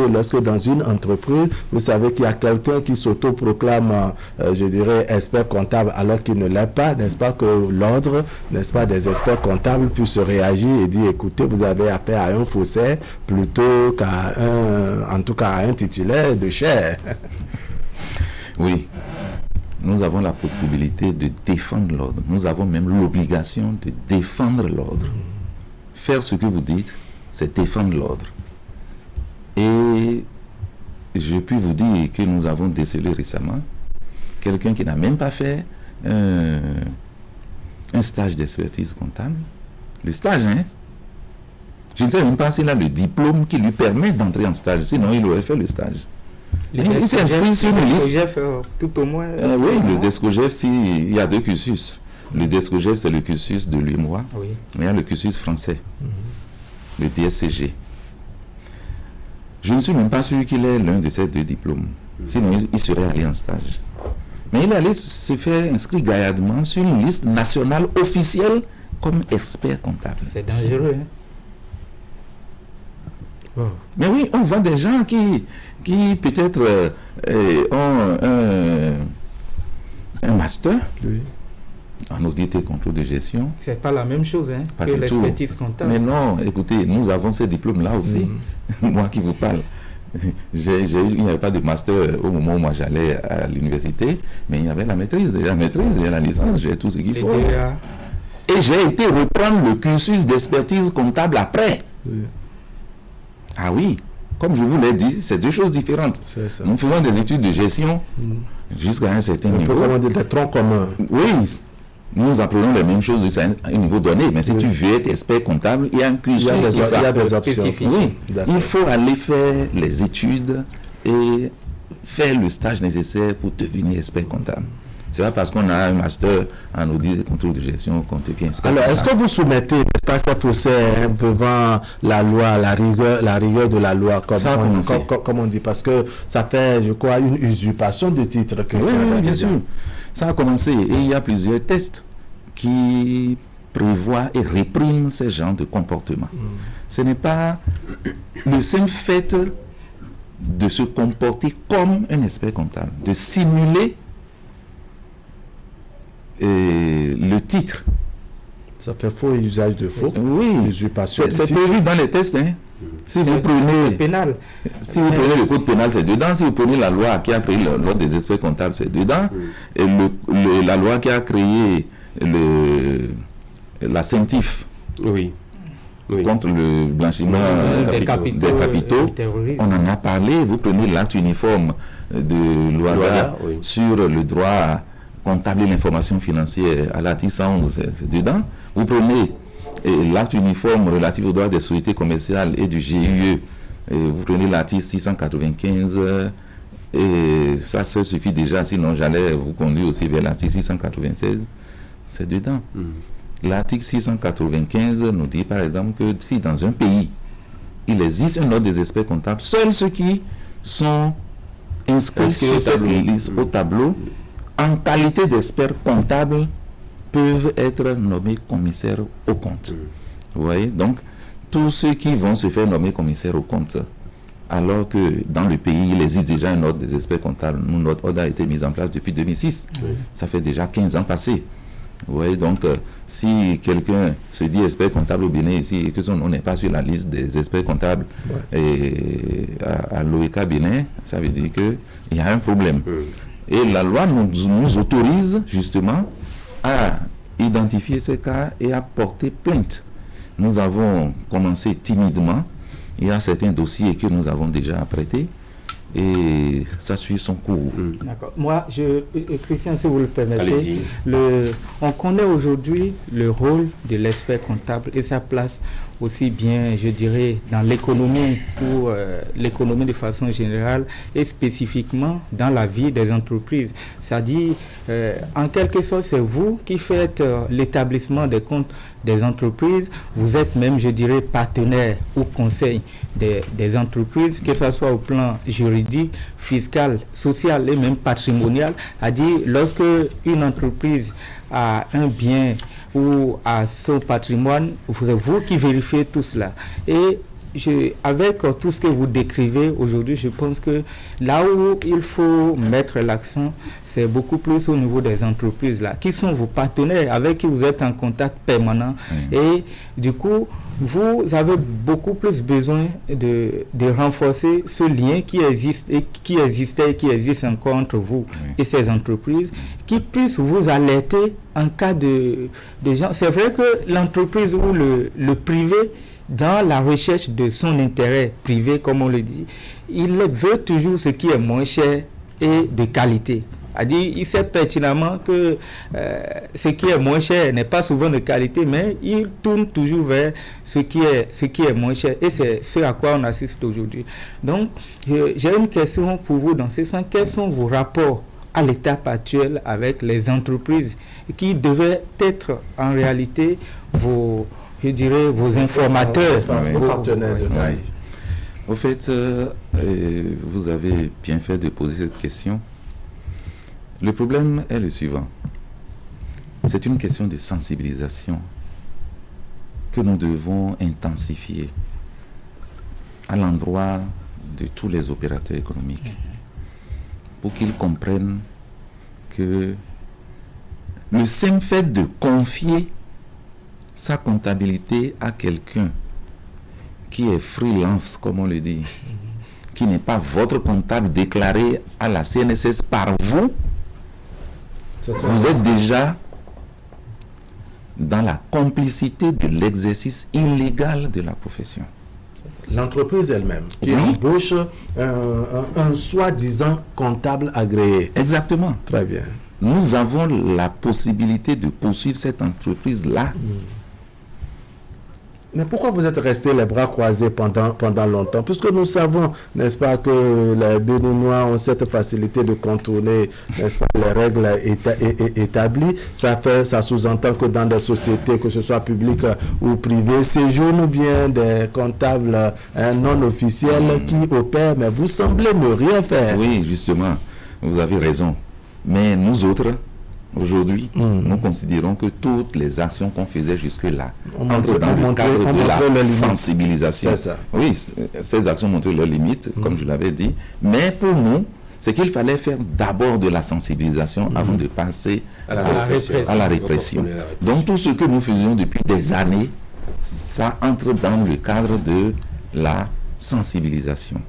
lorsque dans une entreprise, vous savez qu'il y a quelqu'un qui s'autoproclame, je dirais, expert comptable alors qu'il ne l'est pas, n'est-ce pas, que l'ordre, n'est-ce pas, des experts comptables puisse réagir et dire, écoutez, vous avez affaire à un faussaire plutôt qu'à un titulaire de chaire. Oui. Nous avons la possibilité de défendre l'ordre. Nous avons même l'obligation de défendre l'ordre. Faire ce que vous dites, c'est défendre l'ordre. Et je puis vous dire que nous avons décelé récemment quelqu'un qui n'a même pas fait un stage d'expertise comptable. Le stage, hein? Je ne sais même pas s'il a le diplôme qui lui permet d'entrer en stage, sinon il aurait fait le stage. Il s'est inscrit sur une liste. Tout au moins. Oui, le DESCOGEF, il y a 2 cursus. Le DESCOGEF, c'est le cursus de l'UMOA, mais il y a le cursus français, le DSCG. Je ne suis même pas sûr qu'il ait l'un de ces 2 diplômes. Sinon, il serait allé en stage. Mais il est allé se faire inscrire gaillardement sur une liste nationale officielle comme expert comptable. C'est dangereux, hein? Mais oui, on voit des gens qui peut-être ont un master en audit et contrôle de gestion. C'est pas la même chose, hein, que l'expertise comptable. Mais non, écoutez, nous avons ces diplômes-là aussi. Moi qui vous parle. Il n'y avait pas de master au moment où moi j'allais à l'université, mais il y avait la maîtrise. J'ai la licence, j'ai tout ce qu'il faut. Et j'ai été reprendre le cursus d'expertise comptable après. Ah oui, comme je vous l'ai dit, c'est deux choses différentes. Nous faisons des études de gestion jusqu'à un certain niveau. On peut des troncs communs. Oui, nous apprenons les mêmes choses à un niveau donné, mais si tu veux être expert comptable, il y a un cursus il y a des options. Oui, il faut aller faire les études et faire le stage nécessaire pour devenir expert comptable. C'est pas parce qu'on a un master en audit et contrôle de gestion qu'on devient expert. Alors, est-ce que vous soumettez l'espace faussaire devant la loi, la rigueur de la loi, comme on dit, parce que ça fait, je crois, une usurpation de titre que oui, bien sûr. Ça a commencé et il y a plusieurs tests qui prévoient et répriment ce genre de comportement. Ce n'est pas le simple fait de se comporter comme un expert comptable, de simuler le titre. Ça fait faux et usage de faux. Oui, usurpation. C'est prévu dans les tests. Hein. Si vous prenez pénal. Si vous prenez le code pénal, c'est dedans. Si vous prenez la loi qui a créé l'ordre des experts comptables, c'est dedans. Et la loi qui a créé la CENTIF contre le blanchiment des capitaux, on en a parlé. Vous prenez l'acte uniforme de l'OADA sur le droit comptable et l'information financière à l'article 111, c'est dedans. Vous prenez l'acte uniforme relatif aux droits des sociétés commerciales et du GIE, vous prenez l'article 695, et ça suffit déjà, sinon j'allais vous conduire aussi vers l'article 696, c'est dedans. L'article 695 nous dit par exemple que si dans un pays, il existe un ordre des experts comptables, seuls ceux qui sont inscrits sur cette liste au tableau, en qualité d'experts comptables, peuvent être nommés commissaires aux comptes. Vous voyez, donc tous ceux qui vont se faire nommer commissaires aux comptes, alors que dans le pays, il existe déjà un ordre des experts comptables. Notre ordre a été mis en place depuis 2006. Ça fait déjà 15 ans passés. Vous voyez, donc si quelqu'un se dit expert comptable au Bénin ici et que son nom n'est pas sur la liste des experts comptables et à l'OECA Bénin, ça veut dire qu'il y a un problème. Et la loi nous autorise justement à identifier ces cas et à porter plainte. Nous avons commencé timidement. Il y a certains dossiers que nous avons déjà prêtés et ça suit son cours. D'accord. Moi, Christian, si vous le permettez, on connaît aujourd'hui le rôle de l'expert comptable et sa place aussi bien, je dirais, dans l'économie ou l'économie de façon générale et spécifiquement dans la vie des entreprises. C'est-à-dire, en quelque sorte, c'est vous qui faites l'établissement des comptes des entreprises. Vous êtes même, je dirais, partenaire ou conseil des entreprises, que ce soit au plan juridique, fiscal, social et même patrimonial. C'est-à-dire, lorsque une entreprise a un bien ou à son patrimoine, c'est vous qui vérifiez tout cela. Et avec tout ce que vous décrivez aujourd'hui, je pense que là où il faut mettre l'accent, c'est beaucoup plus au niveau des entreprises là, qui sont vos partenaires, avec qui vous êtes en contact permanent. Et du coup, vous avez beaucoup plus besoin de renforcer ce lien qui existe et qui existe encore entre vous et ces entreprises, qui puissent vous alerter en cas de gens. C'est vrai que l'entreprise ou le privé, dans la recherche de son intérêt privé, comme on le dit, il veut toujours ce qui est moins cher et de qualité. C'est-à-dire, il sait pertinemment que ce qui est moins cher n'est pas souvent de qualité, mais il tourne toujours vers ce qui est moins cher. Et c'est ce à quoi on assiste aujourd'hui. Donc, j'ai une question pour vous dans ce sens. Quels sont vos rapports à l'étape actuelle avec les entreprises qui devaient être en réalité vos informateurs, vos partenaires de taille? Au fait, vous avez bien fait de poser cette question. Le problème est le suivant. C'est une question de sensibilisation que nous devons intensifier à l'endroit de tous les opérateurs économiques pour qu'ils comprennent que le simple fait de confier sa comptabilité à quelqu'un qui est freelance, comme on le dit, qui n'est pas votre comptable déclaré à la CNSS par vous, vous êtes déjà dans la complicité de l'exercice illégal de la profession. l'entreprise elle-même qui embauche un soi-disant comptable agréé. Exactement. Très bien. Nous avons la possibilité de poursuivre cette entreprise-là. Mais pourquoi vous êtes resté les bras croisés pendant longtemps? Puisque nous savons, n'est-ce pas, que les Béninois ont cette facilité de contourner, n'est-ce pas, les règles établies. Ça sous-entend que dans des sociétés, que ce soit publiques ou privées, séjournent bien des comptables non officiels qui opèrent, mais vous semblez ne rien faire. Oui, justement, vous avez raison. Mais nous autres, aujourd'hui, nous considérons que toutes les actions qu'on faisait jusque-là entrent dans le cadre de la sensibilisation. Oui, ces actions montrent leurs limites, comme je l'avais dit. Mais pour nous, c'est qu'il fallait faire d'abord de la sensibilisation avant de passer à la répression. Donc tout ce que nous faisions depuis des années, ça entre dans le cadre de la sensibilisation.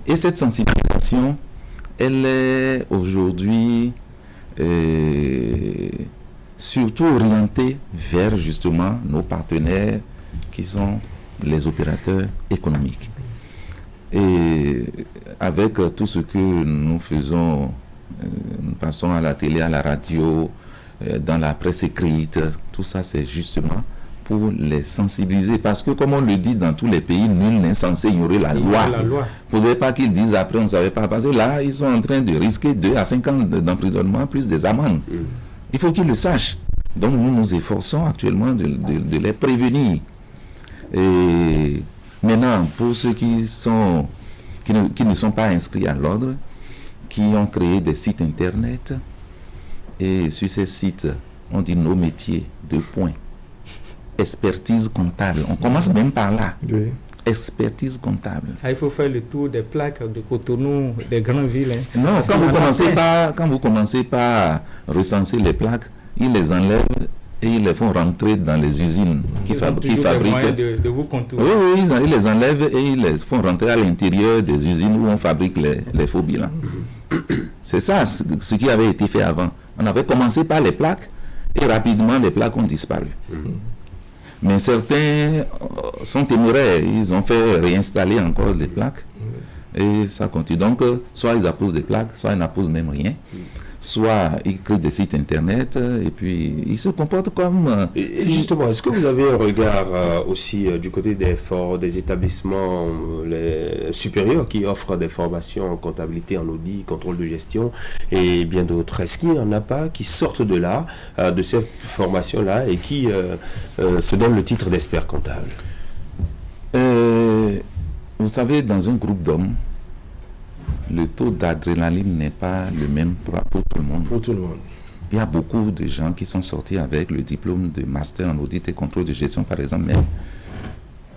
Et cette sensibilisation, elle est aujourd'hui surtout orientée vers justement nos partenaires qui sont les opérateurs économiques. Et avec tout ce que nous faisons, nous passons à la télé, à la radio, dans la presse écrite, tout ça c'est justement pour les sensibiliser. Parce que comme on le dit dans tous les pays, nul n'est censé ignorer la loi. Il ne faudrait pas qu'ils disent après on ne savait pas. Parce que là, ils sont en train de risquer 2 à 5 ans d'emprisonnement plus des amendes. Il faut qu'ils le sachent. Donc nous nous efforçons actuellement de les prévenir. Et maintenant, pour ceux qui ne sont pas inscrits à l'ordre, qui ont créé des sites internet, et sur ces sites, on dit nos métiers, 2 points. Expertise comptable. On commence même par là. Oui. Expertise comptable. Il faut faire le tour des plaques de Cotonou, des grandes villes. Non, quand vous commencez par recenser les plaques, ils les enlèvent et ils les font rentrer dans les usines qui fabriquent. De vous contourer. Oui, ils les enlèvent et ils les font rentrer à l'intérieur des usines où on fabrique les faux bilans. C'est ça ce qui avait été fait avant. On avait commencé par les plaques et rapidement les plaques ont disparu. Mais certains sont téméraires, ils ont fait réinstaller encore des plaques et ça continue. Donc, soit ils apposent des plaques, soit ils n'apposent même rien, soit ils créent des sites internet et puis ils se comportent comme... Justement, est-ce que vous avez un regard aussi du côté des établissements supérieurs qui offrent des formations en comptabilité, en audit, contrôle de gestion et bien d'autres? Est-ce qu'il n'y en a pas qui sortent de là, de cette formation-là et qui se donnent le titre d'expert comptable? Vous savez, dans un groupe d'hommes, le taux d'adrénaline n'est pas le même pour tout le monde. Pour tout le monde. Il y a beaucoup de gens qui sont sortis avec le diplôme de master en audit et contrôle de gestion, par exemple, mais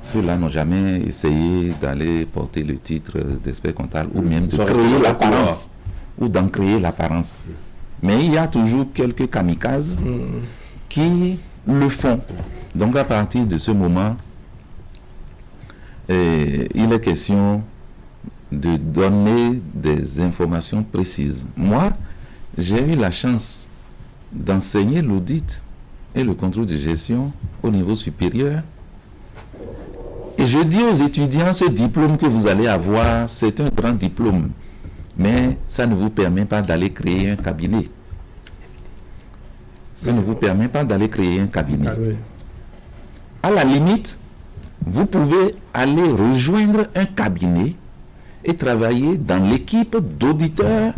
ceux-là n'ont jamais essayé d'aller porter le titre d'expert comptable ou même de créer l'apparence ou d'en créer l'apparence. Mais il y a toujours quelques kamikazes qui le font. Donc à partir de ce moment, il est question de donner des informations précises. Moi, j'ai eu la chance d'enseigner l'audit et le contrôle de gestion au niveau supérieur. Et je dis aux étudiants, ce diplôme que vous allez avoir, c'est un grand diplôme. Mais ça ne vous permet pas d'aller créer un cabinet. Ça ne vous permet pas d'aller créer un cabinet. À la limite, vous pouvez aller rejoindre un cabinet et travailler dans l'équipe d'auditeurs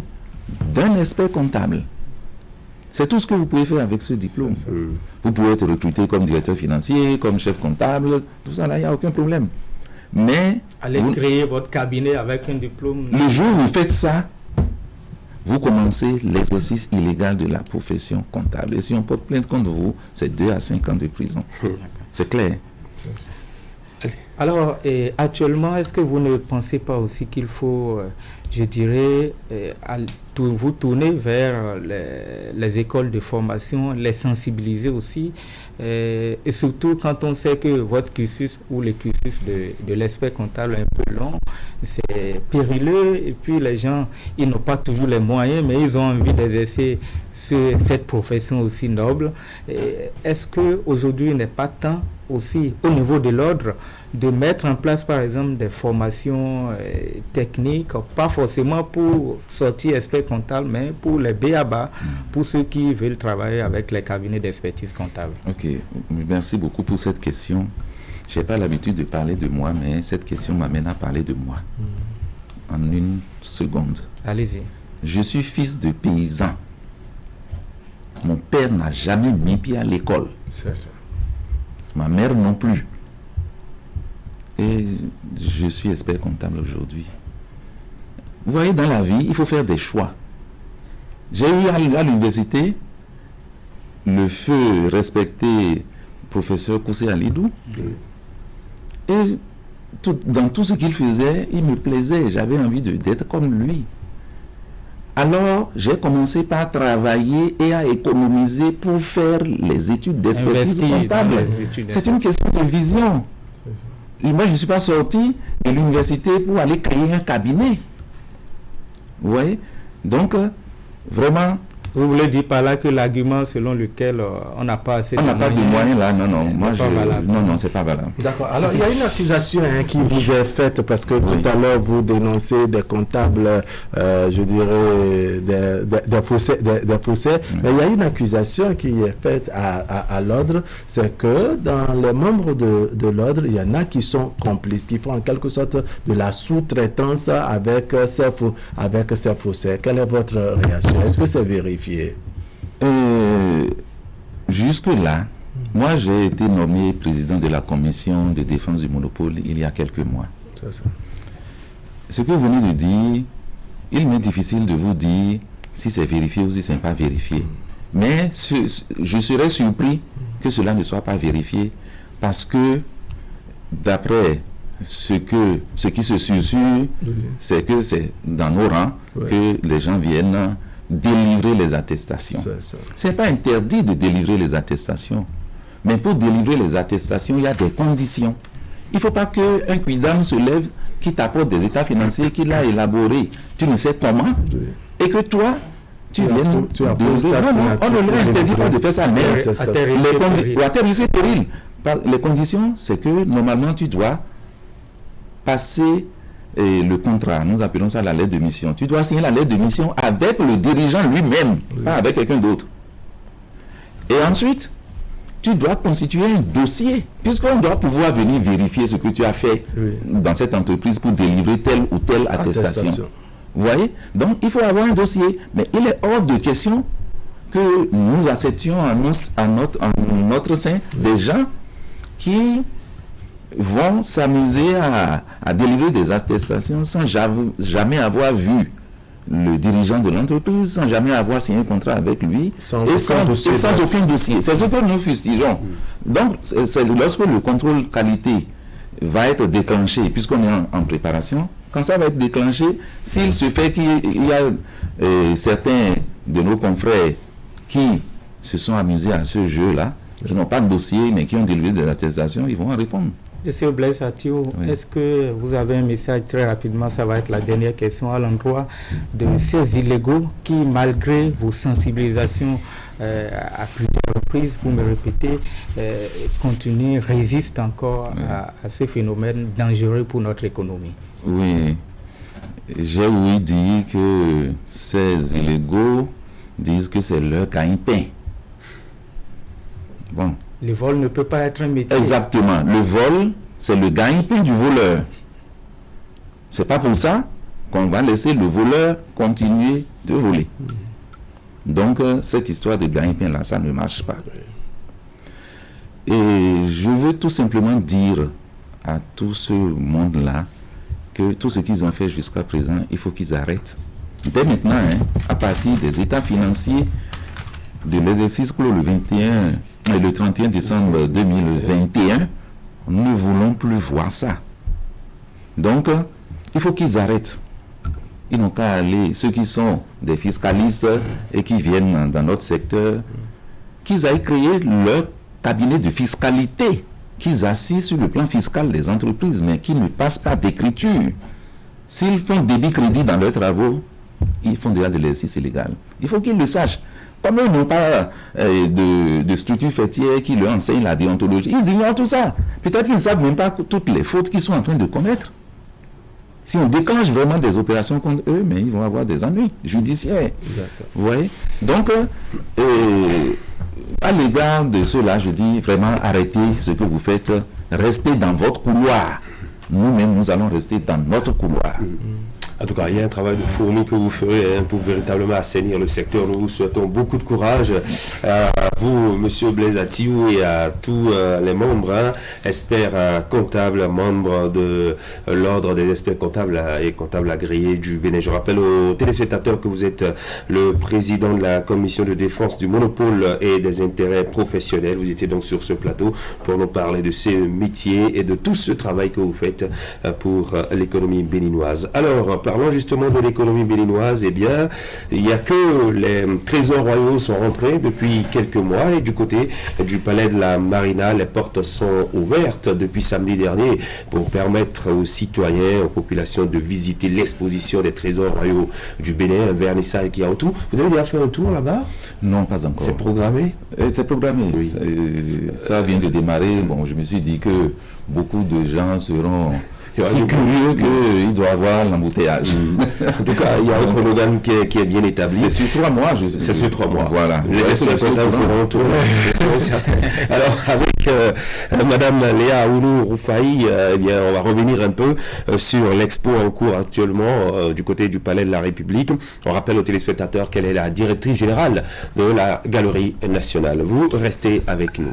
d'un expert comptable. C'est tout ce que vous pouvez faire avec ce diplôme. Vous pouvez être recruté comme directeur financier, comme chef comptable, tout ça là, il n'y a aucun problème. Mais allez créer votre cabinet avec un diplôme. Le jour où vous faites ça, vous commencez l'exercice illégal de la profession comptable. Et si on porte plainte contre vous, c'est 2 à 5 ans de prison. C'est clair. Alors, actuellement, est-ce que vous ne pensez pas aussi qu'il faut, je dirais, vous tourner vers les écoles de formation, les sensibiliser aussi, et surtout quand on sait que votre cursus ou le cursus de l'expert comptable est un peu long, c'est périlleux, et puis les gens, ils n'ont pas toujours les moyens, mais ils ont envie d'exercer cette profession aussi noble. Est-ce qu'aujourd'hui, il n'est pas temps aussi, au niveau de l'ordre, de mettre en place, par exemple, des formations techniques, pas forcément pour sortir expert comptable, mais pour les BABA, pour ceux qui veulent travailler avec les cabinets d'expertise comptable. Ok, merci beaucoup pour cette question. Je n'ai pas l'habitude de parler de moi, mais cette question m'amène à parler de moi. En une seconde. Allez-y. Je suis fils de paysan. Mon père n'a jamais mis pied à l'école. C'est ça. Ma mère non plus. Et je suis expert comptable aujourd'hui. Vous voyez, dans la vie, il faut faire des choix. J'ai eu à l'université le feu respecté professeur Koussé Alidou. Et dans tout ce qu'il faisait, il me plaisait. J'avais envie d'être comme lui. Alors, j'ai commencé par travailler et à économiser pour faire les études d'expertise comptable. C'est une question de vision. Et moi, je ne suis pas sorti de l'université pour aller créer un cabinet. Vous voyez? Donc, vraiment... Vous voulez dire par là que l'argument selon lequel on n'a pas assez de moyens... On n'a pas de moyens là, non. Moi, non, c'est pas valable. D'accord. Alors, il y a une accusation qui vous est faite parce que tout à l'heure, vous dénoncez des comptables, je dirais, des faussaires. Mais il y a une accusation qui est faite à l'ordre, c'est que dans les membres de l'ordre, il y en a qui sont complices, qui font en quelque sorte de la sous-traitance avec ces faussaires. Quelle est votre réaction? Est-ce que c'est vérifié? Jusque-là, moi j'ai été nommé président de la commission de défense du monopole il y a quelques mois. C'est ça. Ce que vous venez de dire, il m'est difficile de vous dire si c'est vérifié ou si ce n'est pas vérifié. Mais je serais surpris que cela ne soit pas vérifié parce que d'après ce qui se susurre, c'est que c'est dans nos rangs que les gens viennent délivrer les attestations. Ce n'est pas interdit de délivrer les attestations. Mais pour délivrer les attestations, il y a des conditions. Il ne faut pas qu'un quidam se lève qui t'apporte des états financiers qu'il a élaborés, tu ne sais comment, et que toi, tu viennes délivrer. On ne leur interdit pas de faire ça, mais atterrisser péril. Les conditions, c'est que normalement, tu dois passer le contrat, nous appelons ça la lettre de mission. Tu dois signer la lettre de mission avec le dirigeant lui-même, pas avec quelqu'un d'autre. Et ensuite, tu dois constituer un dossier, puisqu'on doit pouvoir venir vérifier ce que tu as fait dans cette entreprise pour délivrer telle ou telle attestation. Vous voyez? Donc, il faut avoir un dossier. Mais il est hors de question que nous acceptions en notre sein des gens qui vont s'amuser à délivrer des attestations sans jamais avoir vu le dirigeant de l'entreprise, sans jamais avoir signé un contrat avec lui, sans aucun dossier. C'est ce que nous fustigeons. Donc, c'est lorsque le contrôle qualité va être déclenché, puisqu'on est en préparation, quand ça va être déclenché, s'il se fait qu'il y a certains de nos confrères qui se sont amusés à ce jeu-là, qui n'ont pas de dossier, mais qui ont délivré des attestations, ils vont en répondre. Monsieur Blaise Atiou, est-ce que vous avez un message très rapidement, ça va être la dernière question, à l'endroit de ces illégaux qui, malgré vos sensibilisations à plusieurs reprises, pour me répéter, continuent, résistent encore à ce phénomène dangereux pour notre économie? Oui, j'ai ouï dire que ces illégaux disent que c'est leur gagne-pain. Bon. Le vol ne peut pas être un métier. Exactement. Le vol, c'est le gagne-pain du voleur. C'est pas pour ça qu'on va laisser le voleur continuer de voler. Donc, cette histoire de gagne-pain là, ça ne marche pas. Et je veux tout simplement dire à tout ce monde-là que tout ce qu'ils ont fait jusqu'à présent, il faut qu'ils arrêtent. Dès maintenant, à partir des états financiers de l'exercice clos le 21 et le 31 décembre 2021, nous ne voulons plus voir ça. Donc, il faut qu'ils arrêtent. Ils n'ont qu'à aller, ceux qui sont des fiscalistes et qui viennent dans notre secteur, qu'ils aillent créer leur cabinet de fiscalité, qu'ils assistent sur le plan fiscal des entreprises, mais qu'ils ne passent pas d'écriture. S'ils font débit crédit dans leurs travaux, ils font déjà de l'exercice illégal. Il faut qu'ils le sachent. Comme eux n'ont pas de structure fêtière qui leur enseigne la déontologie, ils ignorent tout ça. Peut-être qu'ils ne savent même pas toutes les fautes qu'ils sont en train de commettre. Si on déclenche vraiment des opérations contre eux, mais ils vont avoir des ennuis judiciaires. Vous voyez? Donc, à l'égard de cela, je dis vraiment arrêtez ce que vous faites, restez dans votre couloir. Nous-mêmes, nous allons rester dans notre couloir. En tout cas, il y a un travail de fourmi que vous ferez pour véritablement assainir le secteur. Nous vous souhaitons beaucoup de courage à vous, M. Blaise Atiou, et à tous les membres, experts comptables, membres de l'ordre des experts comptables et comptables agréés du Bénin. Je rappelle aux téléspectateurs que vous êtes le président de la commission de défense du monopole et des intérêts professionnels. Vous étiez donc sur ce plateau pour nous parler de ces métiers et de tout ce travail que vous faites pour l'économie béninoise. Alors, parlons justement de l'économie béninoise, eh bien, il n'y a que les trésors royaux sont rentrés depuis quelques mois et du côté du palais de la Marina, les portes sont ouvertes depuis samedi dernier pour permettre aux citoyens, aux populations de visiter l'exposition des trésors royaux du Bénin, un vernissage qui a autour. Vous avez déjà fait un tour là-bas? Non, pas encore. C'est programmé? C'est programmé, oui. Ça vient de démarrer. Bon, je me suis dit que beaucoup de gens seront si curieux qu'il doit avoir l'embouteillage. En tout cas, il y a un chronogramme qui est bien établi. C'est sur 3 mois. C'est sur 3 mois. Voilà. Les experts comptables feront un tour. Alors, avec Madame Léa Aounou Roufaï, eh bien, on va revenir un peu sur l'expo en cours actuellement du côté du Palais de la République. On rappelle aux téléspectateurs qu'elle est la directrice générale de la Galerie nationale. Vous restez avec nous.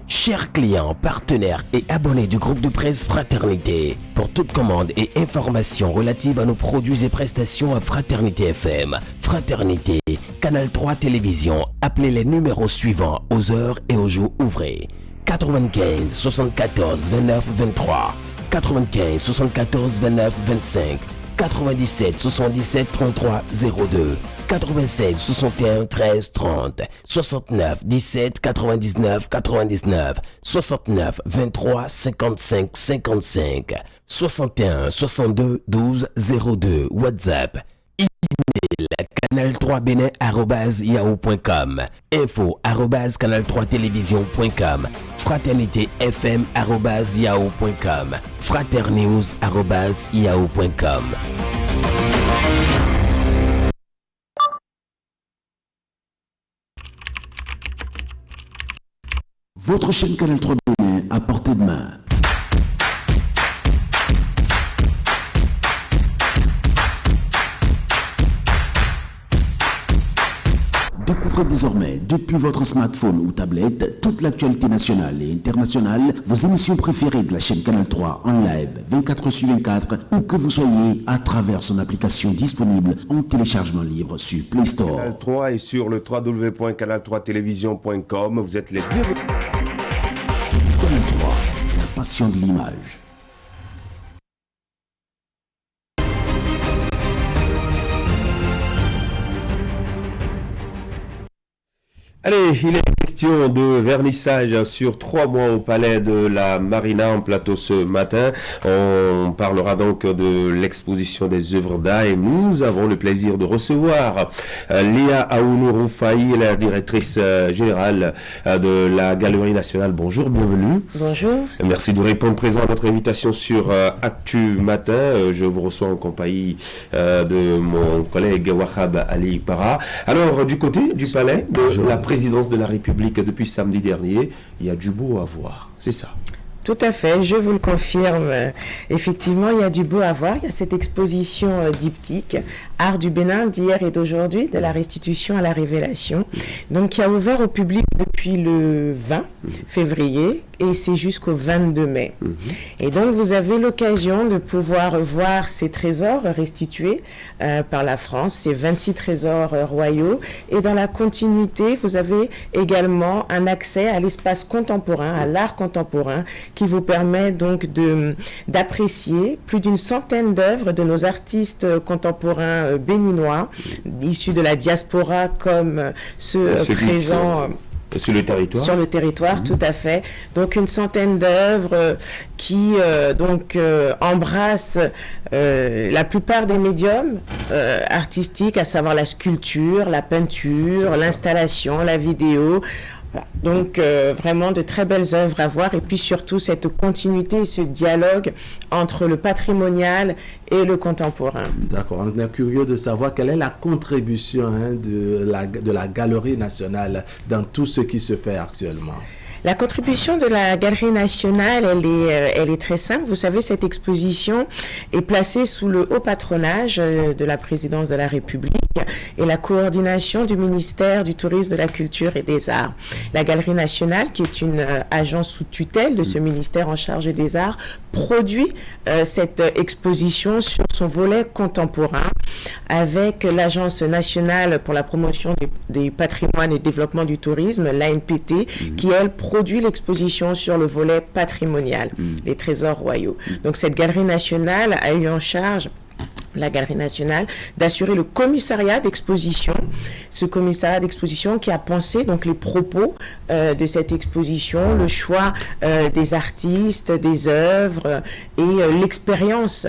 Chers clients, partenaires et abonnés du groupe de presse Fraternité, pour toute commande et information relative à nos produits et prestations à Fraternité FM, Fraternité, Canal 3 Télévision, appelez les numéros suivants aux heures et aux jours ouvrés. 95 74 29 23, 95 74 29 25, 97 77 33 02, 96 61 13 30, 69 17 99 99, 69 23 55 55, 61 62 12 02, WhatsApp, email canal3bénin@yahoo.com, info @canal3télévision.com, fraternité_fm@yahoo.com, fraternews@yahoo.com. Votre chaîne Canal 3 Bénin à portée de main. Découvrez désormais, depuis votre smartphone ou tablette, toute l'actualité nationale et internationale, vos émissions préférées de la chaîne Canal 3 en live 24/24, où que vous soyez, à travers son application disponible en téléchargement libre sur Play Store. Canal 3 et sur le www.canal3télévision.com, vous êtes les bienvenus. Canal 3, la passion de l'image. Allez, il est question de vernissage sur 3 mois au Palais de la Marina en plateau ce matin. On parlera donc de l'exposition des œuvres d'art et nous avons le plaisir de recevoir Léa Aounou Roufaï, la directrice générale de la Galerie nationale. Bonjour, bienvenue. Bonjour. Merci de répondre présent à notre invitation sur Actu Matin. Je vous reçois en compagnie de mon collègue Wahab Ali Para. Alors, du côté du Palais de la présidence de la République depuis samedi dernier, il y a du beau à voir, c'est ça? Tout à fait, je vous le confirme. Effectivement, il y a du beau à voir. Il y a cette exposition diptyque, Art du Bénin d'hier et d'aujourd'hui, de la restitution à la révélation, donc qui a ouvert au public depuis le 20 février et c'est jusqu'au 22 mai. Et donc, vous avez l'occasion de pouvoir voir ces trésors restitués par la France, ces 26 trésors royaux. Et dans la continuité, vous avez également un accès à l'espace contemporain, à l'art contemporain, qui vous permet donc d'apprécier plus d'une centaine d'œuvres de nos artistes contemporains béninois, issus de la diaspora comme ceux présents... Sur le territoire. Sur le territoire, tout à fait. Donc une centaine d'œuvres qui embrassent la plupart des médiums artistiques, à savoir la sculpture, la peinture, l'installation, la vidéo. Voilà. Donc vraiment de très belles œuvres à voir et puis surtout cette continuité, ce dialogue entre le patrimonial et le contemporain. D'accord, on est curieux de savoir quelle est la contribution de la Galerie nationale dans tout ce qui se fait actuellement. La contribution de la Galerie nationale, elle est très simple. Vous savez, cette exposition est placée sous le haut patronage de la présidence de la République et la coordination du ministère du Tourisme, de la Culture et des Arts. La Galerie nationale, qui est une agence sous tutelle de ce ministère en charge des arts, produit cette exposition sur son volet contemporain avec l'Agence nationale pour la promotion des patrimoines et développement du tourisme, l'ANPT, qui, elle, produit l'exposition sur le volet patrimonial, les trésors royaux. Donc cette Galerie nationale a eu en charge, la Galerie nationale, d'assurer le commissariat d'exposition. Ce commissariat d'exposition qui a pensé donc les propos de cette exposition, le choix des artistes, des œuvres et l'expérience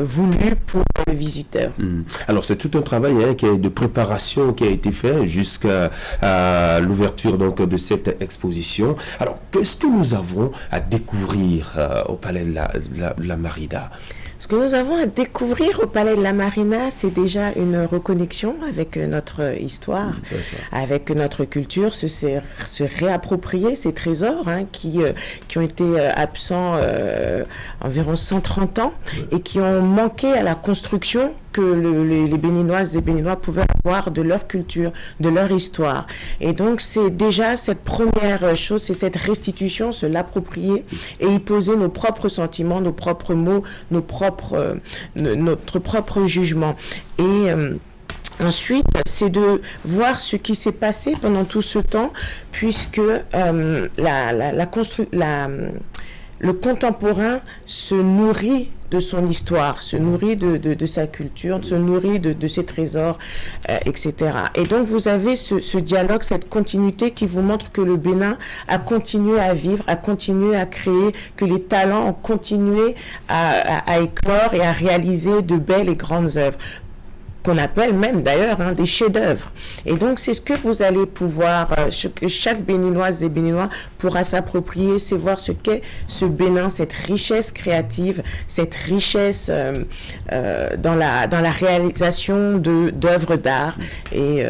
voulue pour le visiteur. Alors c'est tout un travail de préparation qui a été fait jusqu'à l'ouverture donc de cette exposition. Alors qu'est-ce que nous avons à découvrir au Palais de la Marina? Ce que nous avons à découvrir au Palais de la Marina, c'est déjà une reconnexion avec notre histoire, avec notre culture, se réapproprier ces trésors qui ont été absents environ 130 ans et qui ont manqué à la construction que les Béninoises et Béninois pouvaient avoir de leur culture, de leur histoire. Et donc, c'est déjà cette première chose, c'est cette restitution, se l'approprier et y poser nos propres sentiments, nos propres mots, notre propre jugement. Et ensuite, c'est de voir ce qui s'est passé pendant tout ce temps, puisque le contemporain se nourrit de son histoire, se nourrit de sa culture, se nourrit de ses trésors, etc. Et donc vous avez ce dialogue, cette continuité qui vous montre que le Bénin a continué à vivre, a continué à créer, que les talents ont continué à éclore et à réaliser de belles et grandes œuvres, qu'on appelle même d'ailleurs des chefs-d'œuvre. Et donc c'est ce que vous allez pouvoir, que chaque Béninoise et Béninois pourra s'approprier, c'est voir ce qu'est ce Bénin, cette richesse créative, cette richesse dans la réalisation d'œuvres d'art. Et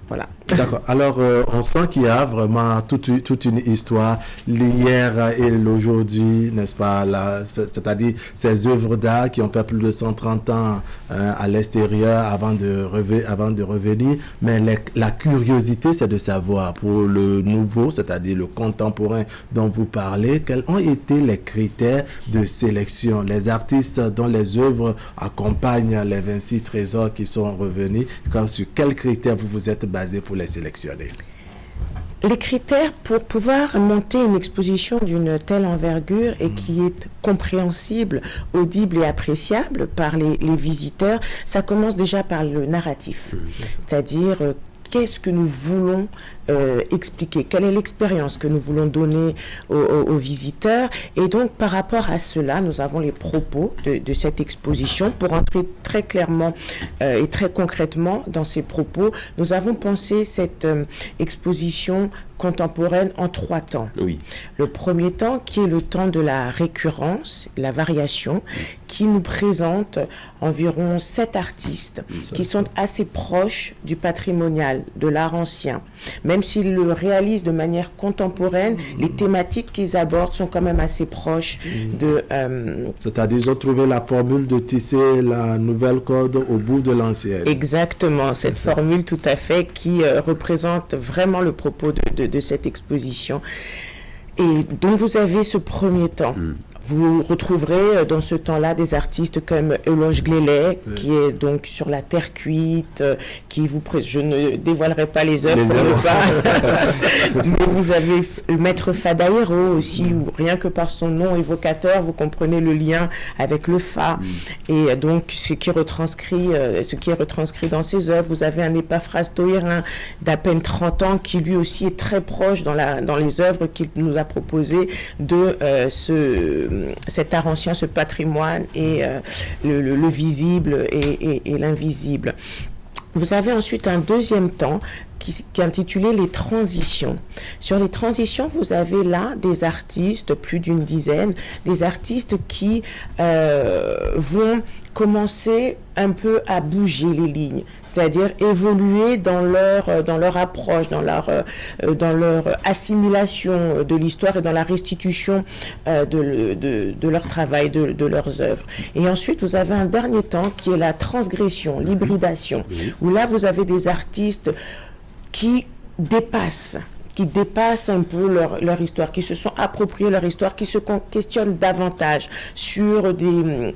voilà. D'accord. Alors, on sent qu'il y a vraiment toute une histoire, l'hier et l'aujourd'hui, n'est-ce pas, c'est-à-dire ces œuvres d'art qui ont fait plus de 130 ans à l'extérieur avant de revenir. Mais la curiosité, c'est de savoir pour le nouveau, c'est-à-dire le contemporain dont vous parlez, quels ont été les critères de sélection, les artistes dont les œuvres accompagnent les 26 trésors qui sont revenus, sur quels critères vous vous êtes basé pour les sélectionner? Les critères pour pouvoir monter une exposition d'une telle envergure et qui est compréhensible, audible et appréciable par les visiteurs, ça commence déjà par le narratif. C'est-à-dire qu'est-ce que nous voulons expliquer, quelle est l'expérience que nous voulons donner aux visiteurs. Et donc par rapport à cela, nous avons les propos de cette exposition. Pour entrer très clairement et très concrètement dans ces propos, nous avons pensé cette exposition contemporaine en 3 temps. Oui. Le premier temps qui est le temps de la récurrence, la variation, qui nous présente environ 7 artistes qui sont assez proches du patrimonial, de l'art ancien. Même s'ils le réalisent de manière contemporaine, les thématiques qu'ils abordent sont quand même assez proches de... C'est-à-dire ils ont trouvé la formule de tisser la nouvelle corde au bout de l'ancienne. Exactement, cette formule tout à fait qui représente vraiment le propos de cette exposition. Et donc vous avez ce premier temps. Vous retrouverez dans ce temps-là des artistes comme Euloge Glélé, qui est donc sur la terre cuite, qui vous je ne dévoilerai pas les œuvres pour ne pas. Mais vous avez Maître Fadaïro aussi, où rien que par son nom évocateur, vous comprenez le lien avec le Fa. Et donc ce qui est retranscrit dans ses œuvres. Vous avez un Epaphras Toïrin d'à peine 30 ans, qui lui aussi est très proche dans les œuvres qu'il nous a proposées de cet art ancien, ce patrimoine et le visible et l'invisible. Vous avez ensuite un deuxième temps qui est intitulé les transitions. Sur les transitions, vous avez là des artistes, plus d'une dizaine, des artistes qui vont commencer un peu à bouger les lignes, c'est-à-dire évoluer dans leur approche, dans leur assimilation de l'histoire et dans la restitution de leur travail, de leurs œuvres. Et ensuite, vous avez un dernier temps qui est la transgression, l'hybridation, où là, vous avez des artistes qui dépassent un peu leur histoire, qui se sont appropriés leur histoire, qui se questionnent davantage sur des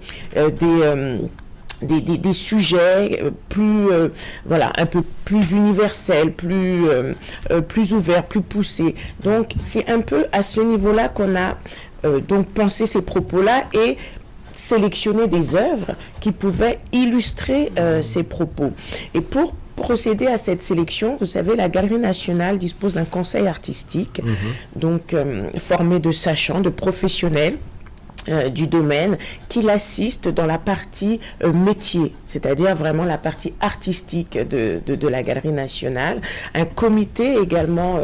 sujets plus un peu plus universels, plus ouverts, plus poussés. Donc c'est un peu à ce niveau-là qu'on a donc pensé ces propos-là et sélectionné des œuvres qui pouvaient illustrer ces propos. Et pour procéder à cette sélection, vous savez, la Galerie nationale dispose d'un conseil artistique, donc formé de sachants, de professionnels du domaine, qui l'assistent dans la partie métier, c'est-à-dire vraiment la partie artistique de la Galerie nationale. Un comité également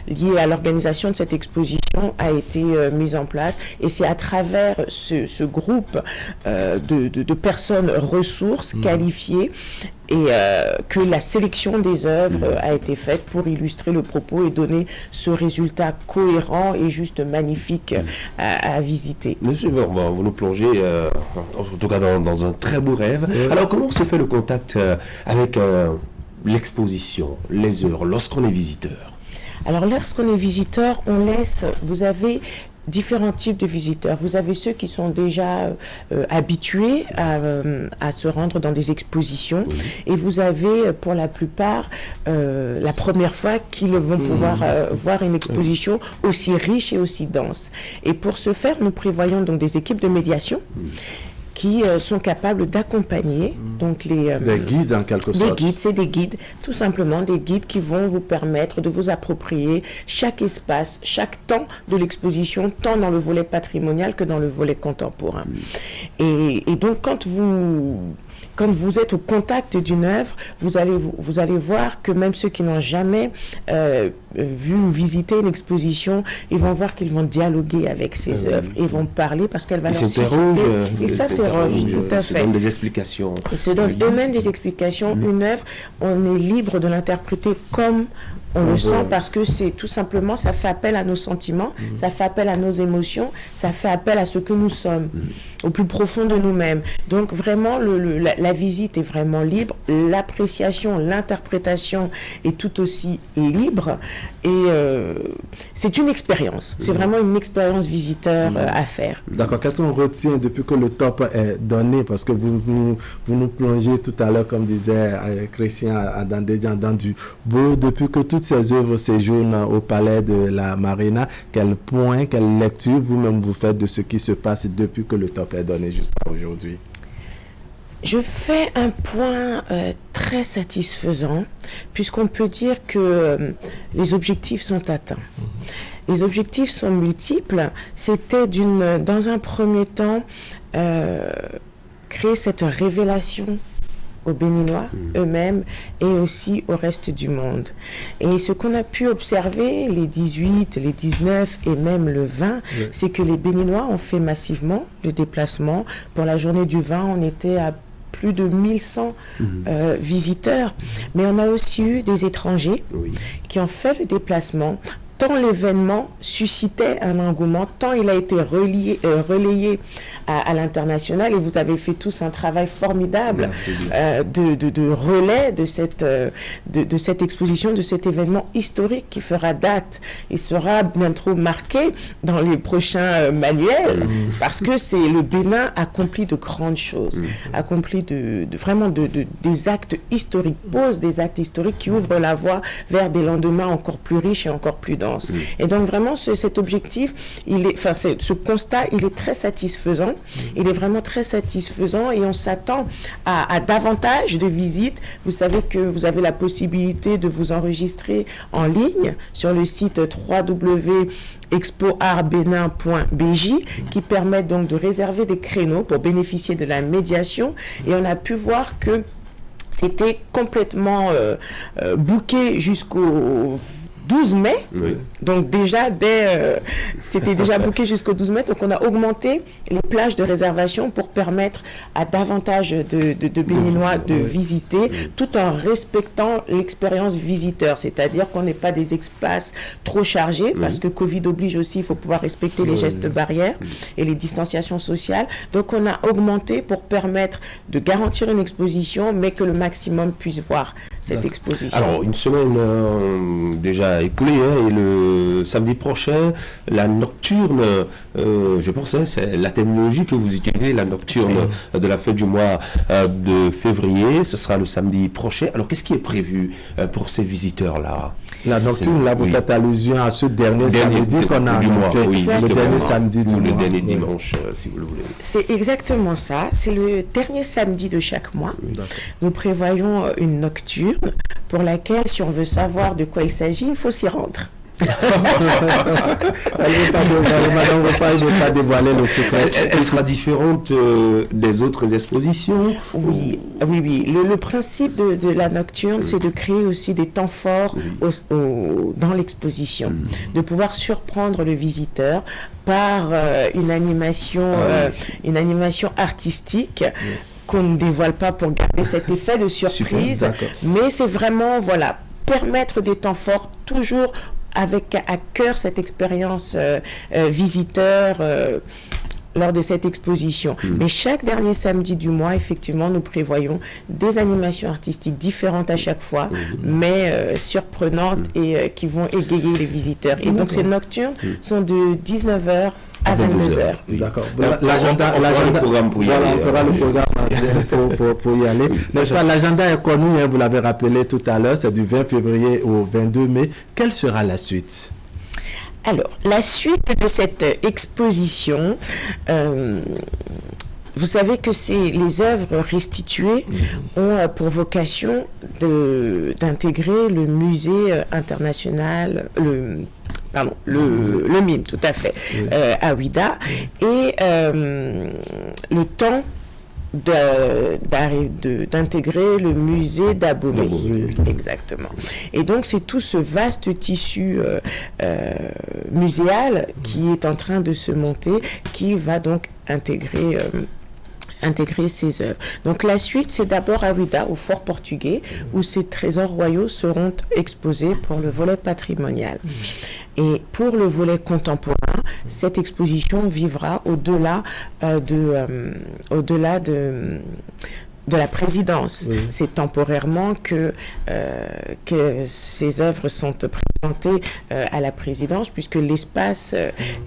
lié à l'organisation de cette exposition a été mis en place, et c'est à travers ce groupe de personnes ressources qualifiées et que la sélection des œuvres a été faite pour illustrer le propos et donner ce résultat cohérent et juste magnifique à visiter. Monsieur Verban, vous nous plongez, en tout cas dans un très beau rêve. Alors, comment se fait le contact avec l'exposition, les œuvres, lorsqu'on est visiteur? Alors, lorsqu'on est visiteur, vous avez différents types de visiteurs. Vous avez ceux qui sont déjà habitués à se rendre dans des expositions, et vous avez pour la plupart la première fois qu'ils vont pouvoir voir une exposition aussi riche et aussi dense. Et pour ce faire, nous prévoyons donc des équipes de médiation qui sont capables d'accompagner donc des guides en quelque sorte. Des guides, c'est des guides, tout simplement des guides qui vont vous permettre de vous approprier chaque espace, chaque temps de l'exposition, tant dans le volet patrimonial que dans le volet contemporain. Et donc quand vous êtes au contact d'une œuvre, vous allez voir que même ceux qui n'ont jamais vu ou visité une exposition, ils vont voir qu'ils vont dialoguer avec ces œuvres, ils vont parler parce qu'elle va leur susciter. Ils s'interrogent, tout à fait. Ils se donnent des explications. Ils se donnent eux-mêmes des explications. Une œuvre, on est libre de l'interpréter comme on le sent, parce que c'est tout simplement, ça fait appel à nos sentiments, ça fait appel à nos émotions, ça fait appel à ce que nous sommes, au plus profond de nous-mêmes. Donc vraiment, la visite est vraiment libre, l'appréciation, l'interprétation est tout aussi libre, et c'est une expérience, c'est vraiment une expérience visiteur à faire. D'accord, qu'est-ce qu'on retient depuis que le top est donné? Parce que vous nous plongez tout à l'heure, comme disait Christian Adandédian, dans du beau, depuis que toutes ces œuvres séjournent au palais de la Marina. Quel point, quelle lecture vous-même vous faites de ce qui se passe depuis que le top est donné jusqu'à aujourd'hui? Je fais un point très satisfaisant, puisqu'on peut dire que les objectifs sont atteints. Les objectifs sont multiples. C'était dans un premier temps, créer cette révélation aux Béninois eux-mêmes et aussi au reste du monde. Et ce qu'on a pu observer les 18, les 19 et même le 20, c'est que les Béninois ont fait massivement le déplacement. Pour la journée du 20, on était à plus de 1100 visiteurs, mais on a aussi eu des étrangers qui ont fait le déplacement, tant l'événement suscitait un engouement, tant il a été relayé à l'international, et vous avez fait tous un travail formidable de relais de cette exposition, de cet événement historique qui fera date et sera bientôt marqué dans les prochains manuels, parce que c'est le Bénin accomplit de grandes choses, accomplit vraiment des actes historiques, pose des actes historiques qui ouvrent la voie vers des lendemains encore plus riches et encore plus denses. Et donc vraiment cet objectif, ce constat, il est très satisfaisant. Il est vraiment très satisfaisant et on s'attend à davantage de visites. Vous savez que vous avez la possibilité de vous enregistrer en ligne sur le site www.expoartbenin.bj qui permet donc de réserver des créneaux pour bénéficier de la médiation. Et on a pu voir que c'était complètement booké jusqu'au 12 mai, donc déjà c'était déjà booké jusqu'au 12 mai, donc on a augmenté les plages de réservation pour permettre à davantage de Béninois de visiter, tout en respectant l'expérience visiteur, c'est-à-dire qu'on n'ait pas des espaces trop chargés, parce que Covid oblige aussi, il faut pouvoir respecter les gestes barrières et les distanciations sociales, donc on a augmenté pour permettre de garantir une exposition, mais que le maximum puisse voir cette exposition. Alors, une semaine déjà écoulée, et le samedi prochain, la nocturne, je pense, c'est la terminologie que vous utilisez, la nocturne de la fin du mois de février, ce sera le samedi prochain. Alors, qu'est-ce qui est prévu pour ces visiteurs-là? La nocturne, là, vous faites allusion à ce dernier samedi qu'on a annoncé, le dernier samedi du mois. Le dernier dimanche, si vous le voulez. C'est exactement ça. C'est le dernier samedi de chaque mois. Nous prévoyons une nocturne pour laquelle, si on veut savoir de quoi il s'agit, il faut s'y rendre. Madame Rofai, je ne vais pas dévoiler le secret. Elle sera différente des autres expositions? Oui. Le principe de la nocturne, c'est de créer aussi des temps forts dans l'exposition, de pouvoir surprendre le visiteur par une animation artistique qu'on ne dévoile pas pour garder cet effet de surprise, mais c'est vraiment, permettre des temps forts, toujours avec à cœur cette expérience visiteur lors de cette exposition. Mais chaque dernier samedi du mois, effectivement, nous prévoyons des animations artistiques différentes à chaque fois, mais surprenantes et qui vont égayer les visiteurs. Et donc ces nocturnes sont de 19h à 22h. D'accord. L'agenda, on fera le programme pour y aller. N'est-ce pas, l'agenda est connu, vous l'avez rappelé tout à l'heure, c'est du 20 février au 22 mai. Quelle sera la suite? Alors, la suite de cette exposition, vous savez que les œuvres restituées ont pour vocation d'intégrer le musée international, le MIM, tout à fait, à Ouidah, et le temps d'intégrer le musée d'Abomey. Exactement. Et donc c'est tout ce vaste tissu muséal qui est en train de se monter, qui va donc intégrer ces œuvres. Donc la suite, c'est d'abord à Ouidah, au Fort Portugais, où ces trésors royaux seront exposés pour le volet patrimonial. Et pour le volet contemporain, cette exposition vivra au-delà de la présidence. C'est temporairement que ces œuvres sont présentées à la présidence, puisque l'espace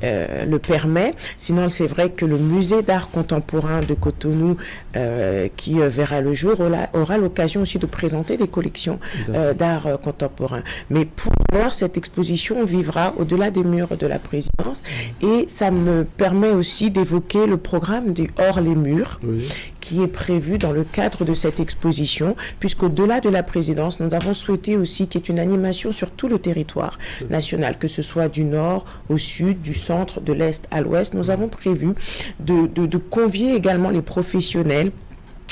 le permet. Sinon, c'est vrai que le musée d'art contemporain de Cotonou, qui verra le jour, aura l'occasion aussi de présenter des collections d'art contemporain. Mais pour l'heure, cette exposition vivra au-delà des murs de la présidence, et ça me permet aussi d'évoquer le programme du Hors les murs, qui est prévu dans le cadre de cette exposition, puisqu'au-delà de la présidence, nous avons souhaité aussi qu'il y ait une animation sur tout le territoire national, que ce soit du nord au sud, du centre, de l'est à l'ouest. Nous avons prévu de convier également les professionnels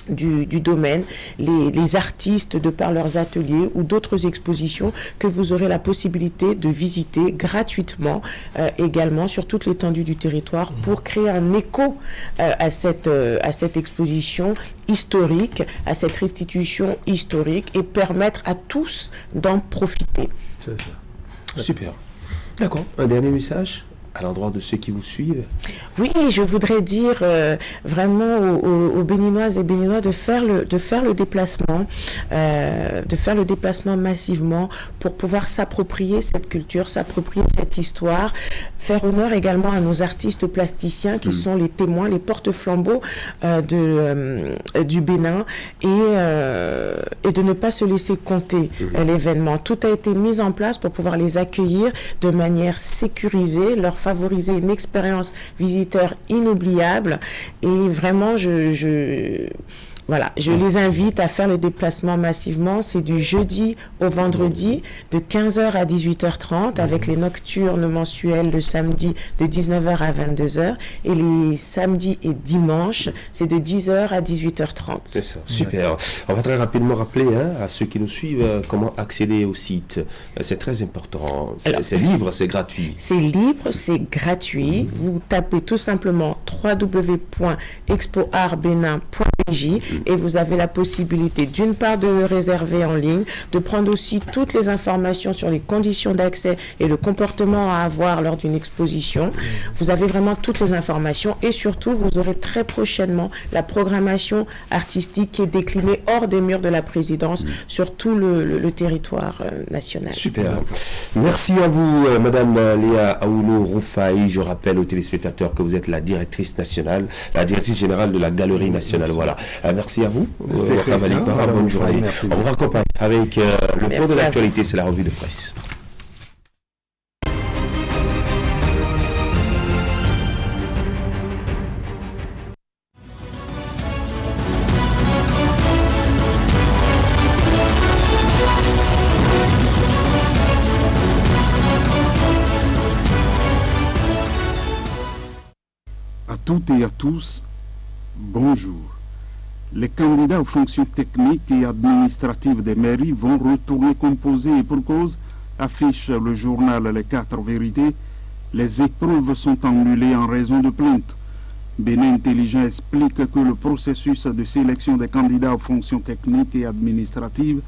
du domaine, les artistes de par leurs ateliers ou d'autres expositions que vous aurez la possibilité de visiter gratuitement également sur toute l'étendue du territoire pour créer un écho à cette exposition historique, à cette restitution historique et permettre à tous d'en profiter. C'est ça. Super. D'accord. Un dernier message à l'endroit de ceux qui vous suivent? Oui, je voudrais dire vraiment aux Béninoises et Béninois de faire le déplacement massivement pour pouvoir s'approprier cette culture, s'approprier cette histoire, faire honneur également à nos artistes plasticiens qui sont les témoins, les porte-flambeaux du Bénin et de ne pas se laisser compter l'événement. Tout a été mis en place pour pouvoir les accueillir de manière sécurisée, leur favoriser une expérience visiteur inoubliable et vraiment je les invite à faire le déplacement massivement. C'est du jeudi au vendredi de 15h à 18h30 avec les nocturnes mensuelles le samedi de 19h à 22h et les samedis et dimanches c'est de 10h à 18h30. C'est ça, super. On va très rapidement rappeler à ceux qui nous suivent comment accéder au site. C'est très important. C'est libre, c'est gratuit. C'est libre, c'est gratuit. Vous tapez tout simplement www.expoartbenin.bj et vous avez la possibilité d'une part de réserver en ligne, de prendre aussi toutes les informations sur les conditions d'accès et le comportement à avoir lors d'une exposition. Vous avez vraiment toutes les informations et surtout vous aurez très prochainement la programmation artistique qui est déclinée hors des murs de la présidence sur tout le territoire national. Super. Merci à vous Madame Léa Aouno Roufaï. Je rappelle aux téléspectateurs que vous êtes la directrice générale de la Galerie nationale. Voilà. Merci à vous. Bonne journée. On vous raccompagne avec le fond de l'actualité, c'est la revue de presse. À toutes et à tous, bonjour. Les candidats aux fonctions techniques et administratives des mairies vont retourner composer et pour cause, affiche le journal Les 4 vérités, les épreuves sont annulées en raison de plaintes. Bénin Intelligent explique que le processus de sélection des candidats aux fonctions techniques et administratives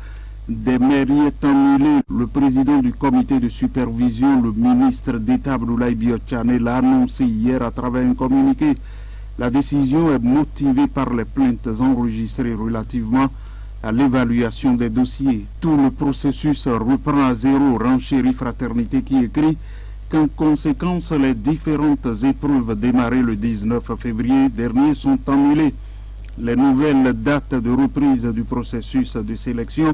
des mairies est annulé. Le président du comité de supervision, le ministre d'État Abdoulaye Biotchane, l'a annoncé hier à travers un communiqué. La décision est motivée par les plaintes enregistrées relativement à l'évaluation des dossiers. Tout le processus reprend à zéro, renchérit Fraternité qui écrit qu'en conséquence, les différentes épreuves démarrées le 19 février dernier sont annulées. Les nouvelles dates de reprise du processus de sélection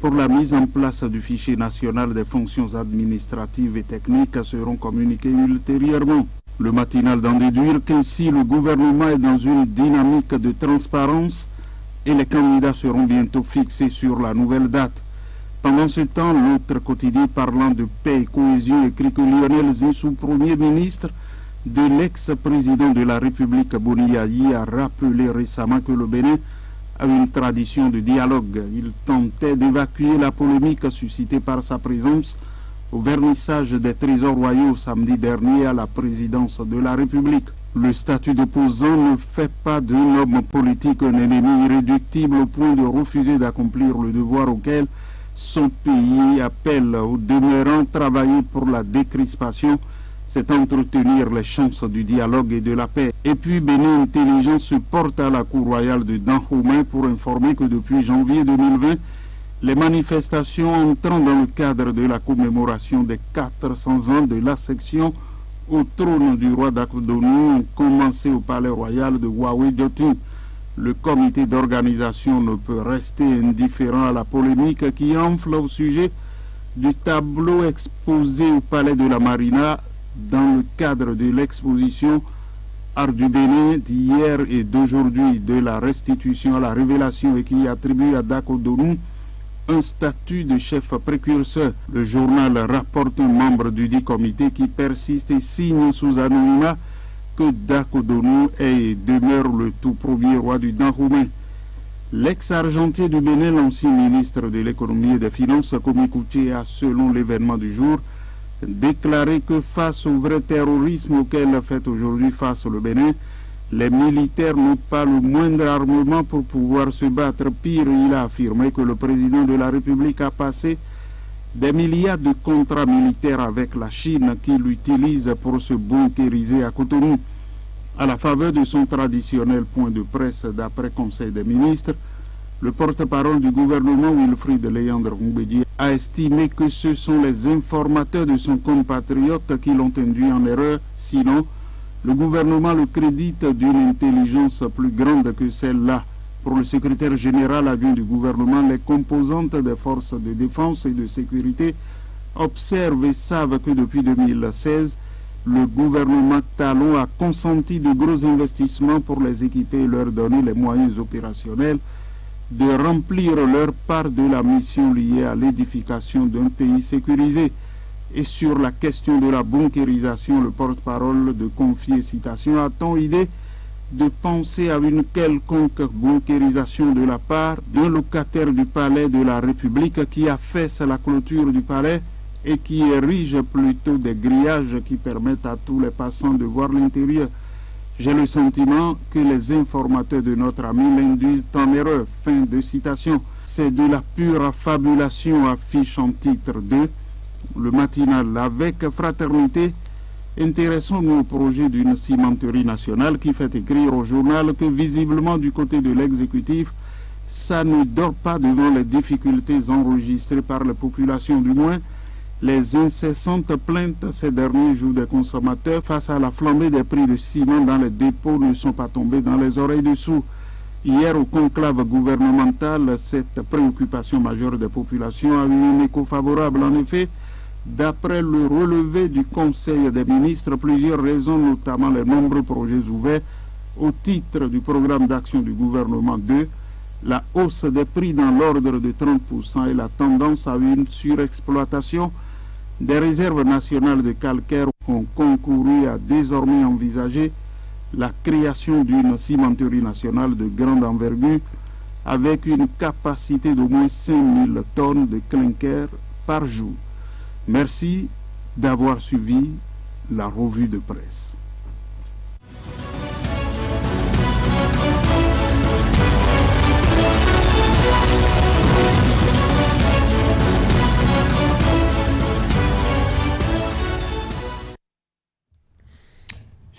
pour la mise en place du fichier national des fonctions administratives et techniques seront communiquées ultérieurement. Le matinal d'en déduire qu'ainsi le gouvernement est dans une dynamique de transparence et les candidats seront bientôt fixés sur la nouvelle date. Pendant ce temps, l'autre quotidien parlant de paix et cohésion écrit que Lionel Zinsou, Premier ministre de l'ex-président de la République Boni Yayi, a rappelé récemment que le Bénin a une tradition de dialogue. Il tentait d'évacuer la polémique suscitée par sa présence au vernissage des trésors royaux samedi dernier à la présidence de la République. Le statut d'opposant ne fait pas d'un homme politique un ennemi irréductible au point de refuser d'accomplir le devoir auquel son pays appelle au demeurant. Travailler pour la décrispation, c'est entretenir les chances du dialogue et de la paix. Et puis Bénin Intelligent se porte à la cour royale de Dahomey pour informer que depuis janvier 2020, les manifestations entrant dans le cadre de la commémoration des 400 ans de l'ascension au trône du roi d'Akodonou ont commencé au palais royal de Wawe-Diotin. Le comité d'organisation ne peut rester indifférent à la polémique qui enfle au sujet du tableau exposé au palais de la Marina dans le cadre de l'exposition Art du Bénin d'hier et d'aujourd'hui de la restitution à la révélation et qui attribue à Dakodonou un statut de chef précurseur. Le journal rapporte un membre du dit comité qui persiste et signe sous anonymat que Dakodonou est et demeure le tout premier roi du Dahomey. L'ex-argentier du Bénin, l'ancien ministre de l'économie et des finances, Komi Koutié, a, selon l'événement du jour, déclaré que face au vrai terrorisme auquel fait aujourd'hui face le Bénin, les militaires n'ont pas le moindre armement pour pouvoir se battre. Pire, il a affirmé que le président de la République a passé des milliards de contrats militaires avec la Chine qui l'utilise pour se bunkériser à Cotonou. À la faveur de son traditionnel point de presse d'après Conseil des ministres, le porte-parole du gouvernement Wilfried Léandre Mbedi a estimé que ce sont les informateurs de son compatriote qui l'ont induit en erreur, sinon le gouvernement le crédite d'une intelligence plus grande que celle-là. Pour le secrétaire général adjoint du gouvernement, les composantes des forces de défense et de sécurité observent et savent que depuis 2016, le gouvernement Talon a consenti de gros investissements pour les équiper et leur donner les moyens opérationnels de remplir leur part de la mission liée à l'édification d'un pays sécurisé. Et sur la question de la bunkérisation, le porte-parole de confier, citation, a-t-on idée de penser à une quelconque bunkérisation de la part d'un locataire du palais de la République qui affaisse la clôture du palais et qui érige plutôt des grillages qui permettent à tous les passants de voir l'intérieur? J'ai le sentiment que les informateurs de notre ami l'induisent en erreur. Fin de citation. C'est de la pure fabulation, affiche en titre 2 le matinal. Avec fraternité, intéressons-nous au projet d'une cimenterie nationale qui fait écrire au journal que visiblement du côté de l'exécutif, ça ne dort pas devant les difficultés enregistrées par la population, du moins les incessantes plaintes ces derniers jours des consommateurs face à la flambée des prix de ciment dans les dépôts ne sont pas tombées dans les oreilles dessous. Hier, au conclave gouvernemental, cette préoccupation majeure des populations a eu un écho favorable. En effet, d'après le relevé du Conseil des ministres, plusieurs raisons, notamment les nombreux projets ouverts au titre du programme d'action du gouvernement 2, la hausse des prix dans l'ordre de 30% et la tendance à une surexploitation des réserves nationales de calcaire ont concouru à désormais envisager la création d'une cimenterie nationale de grande envergure avec une capacité d'au moins 5000 tonnes de clinker par jour. Merci d'avoir suivi la revue de presse.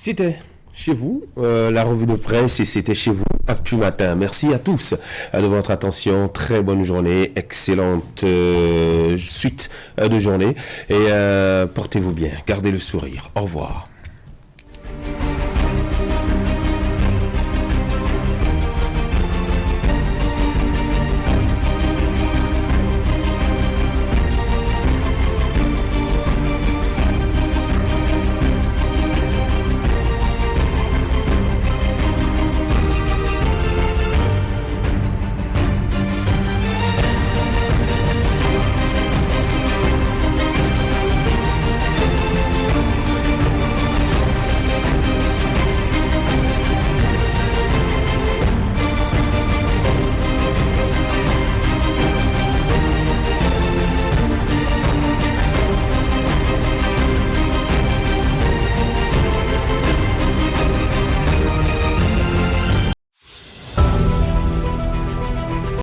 C'était chez vous la revue de presse et c'était chez vous Actu Matin. Merci à tous de votre attention. Très bonne journée, excellente suite de journée et portez-vous bien, gardez le sourire. Au revoir.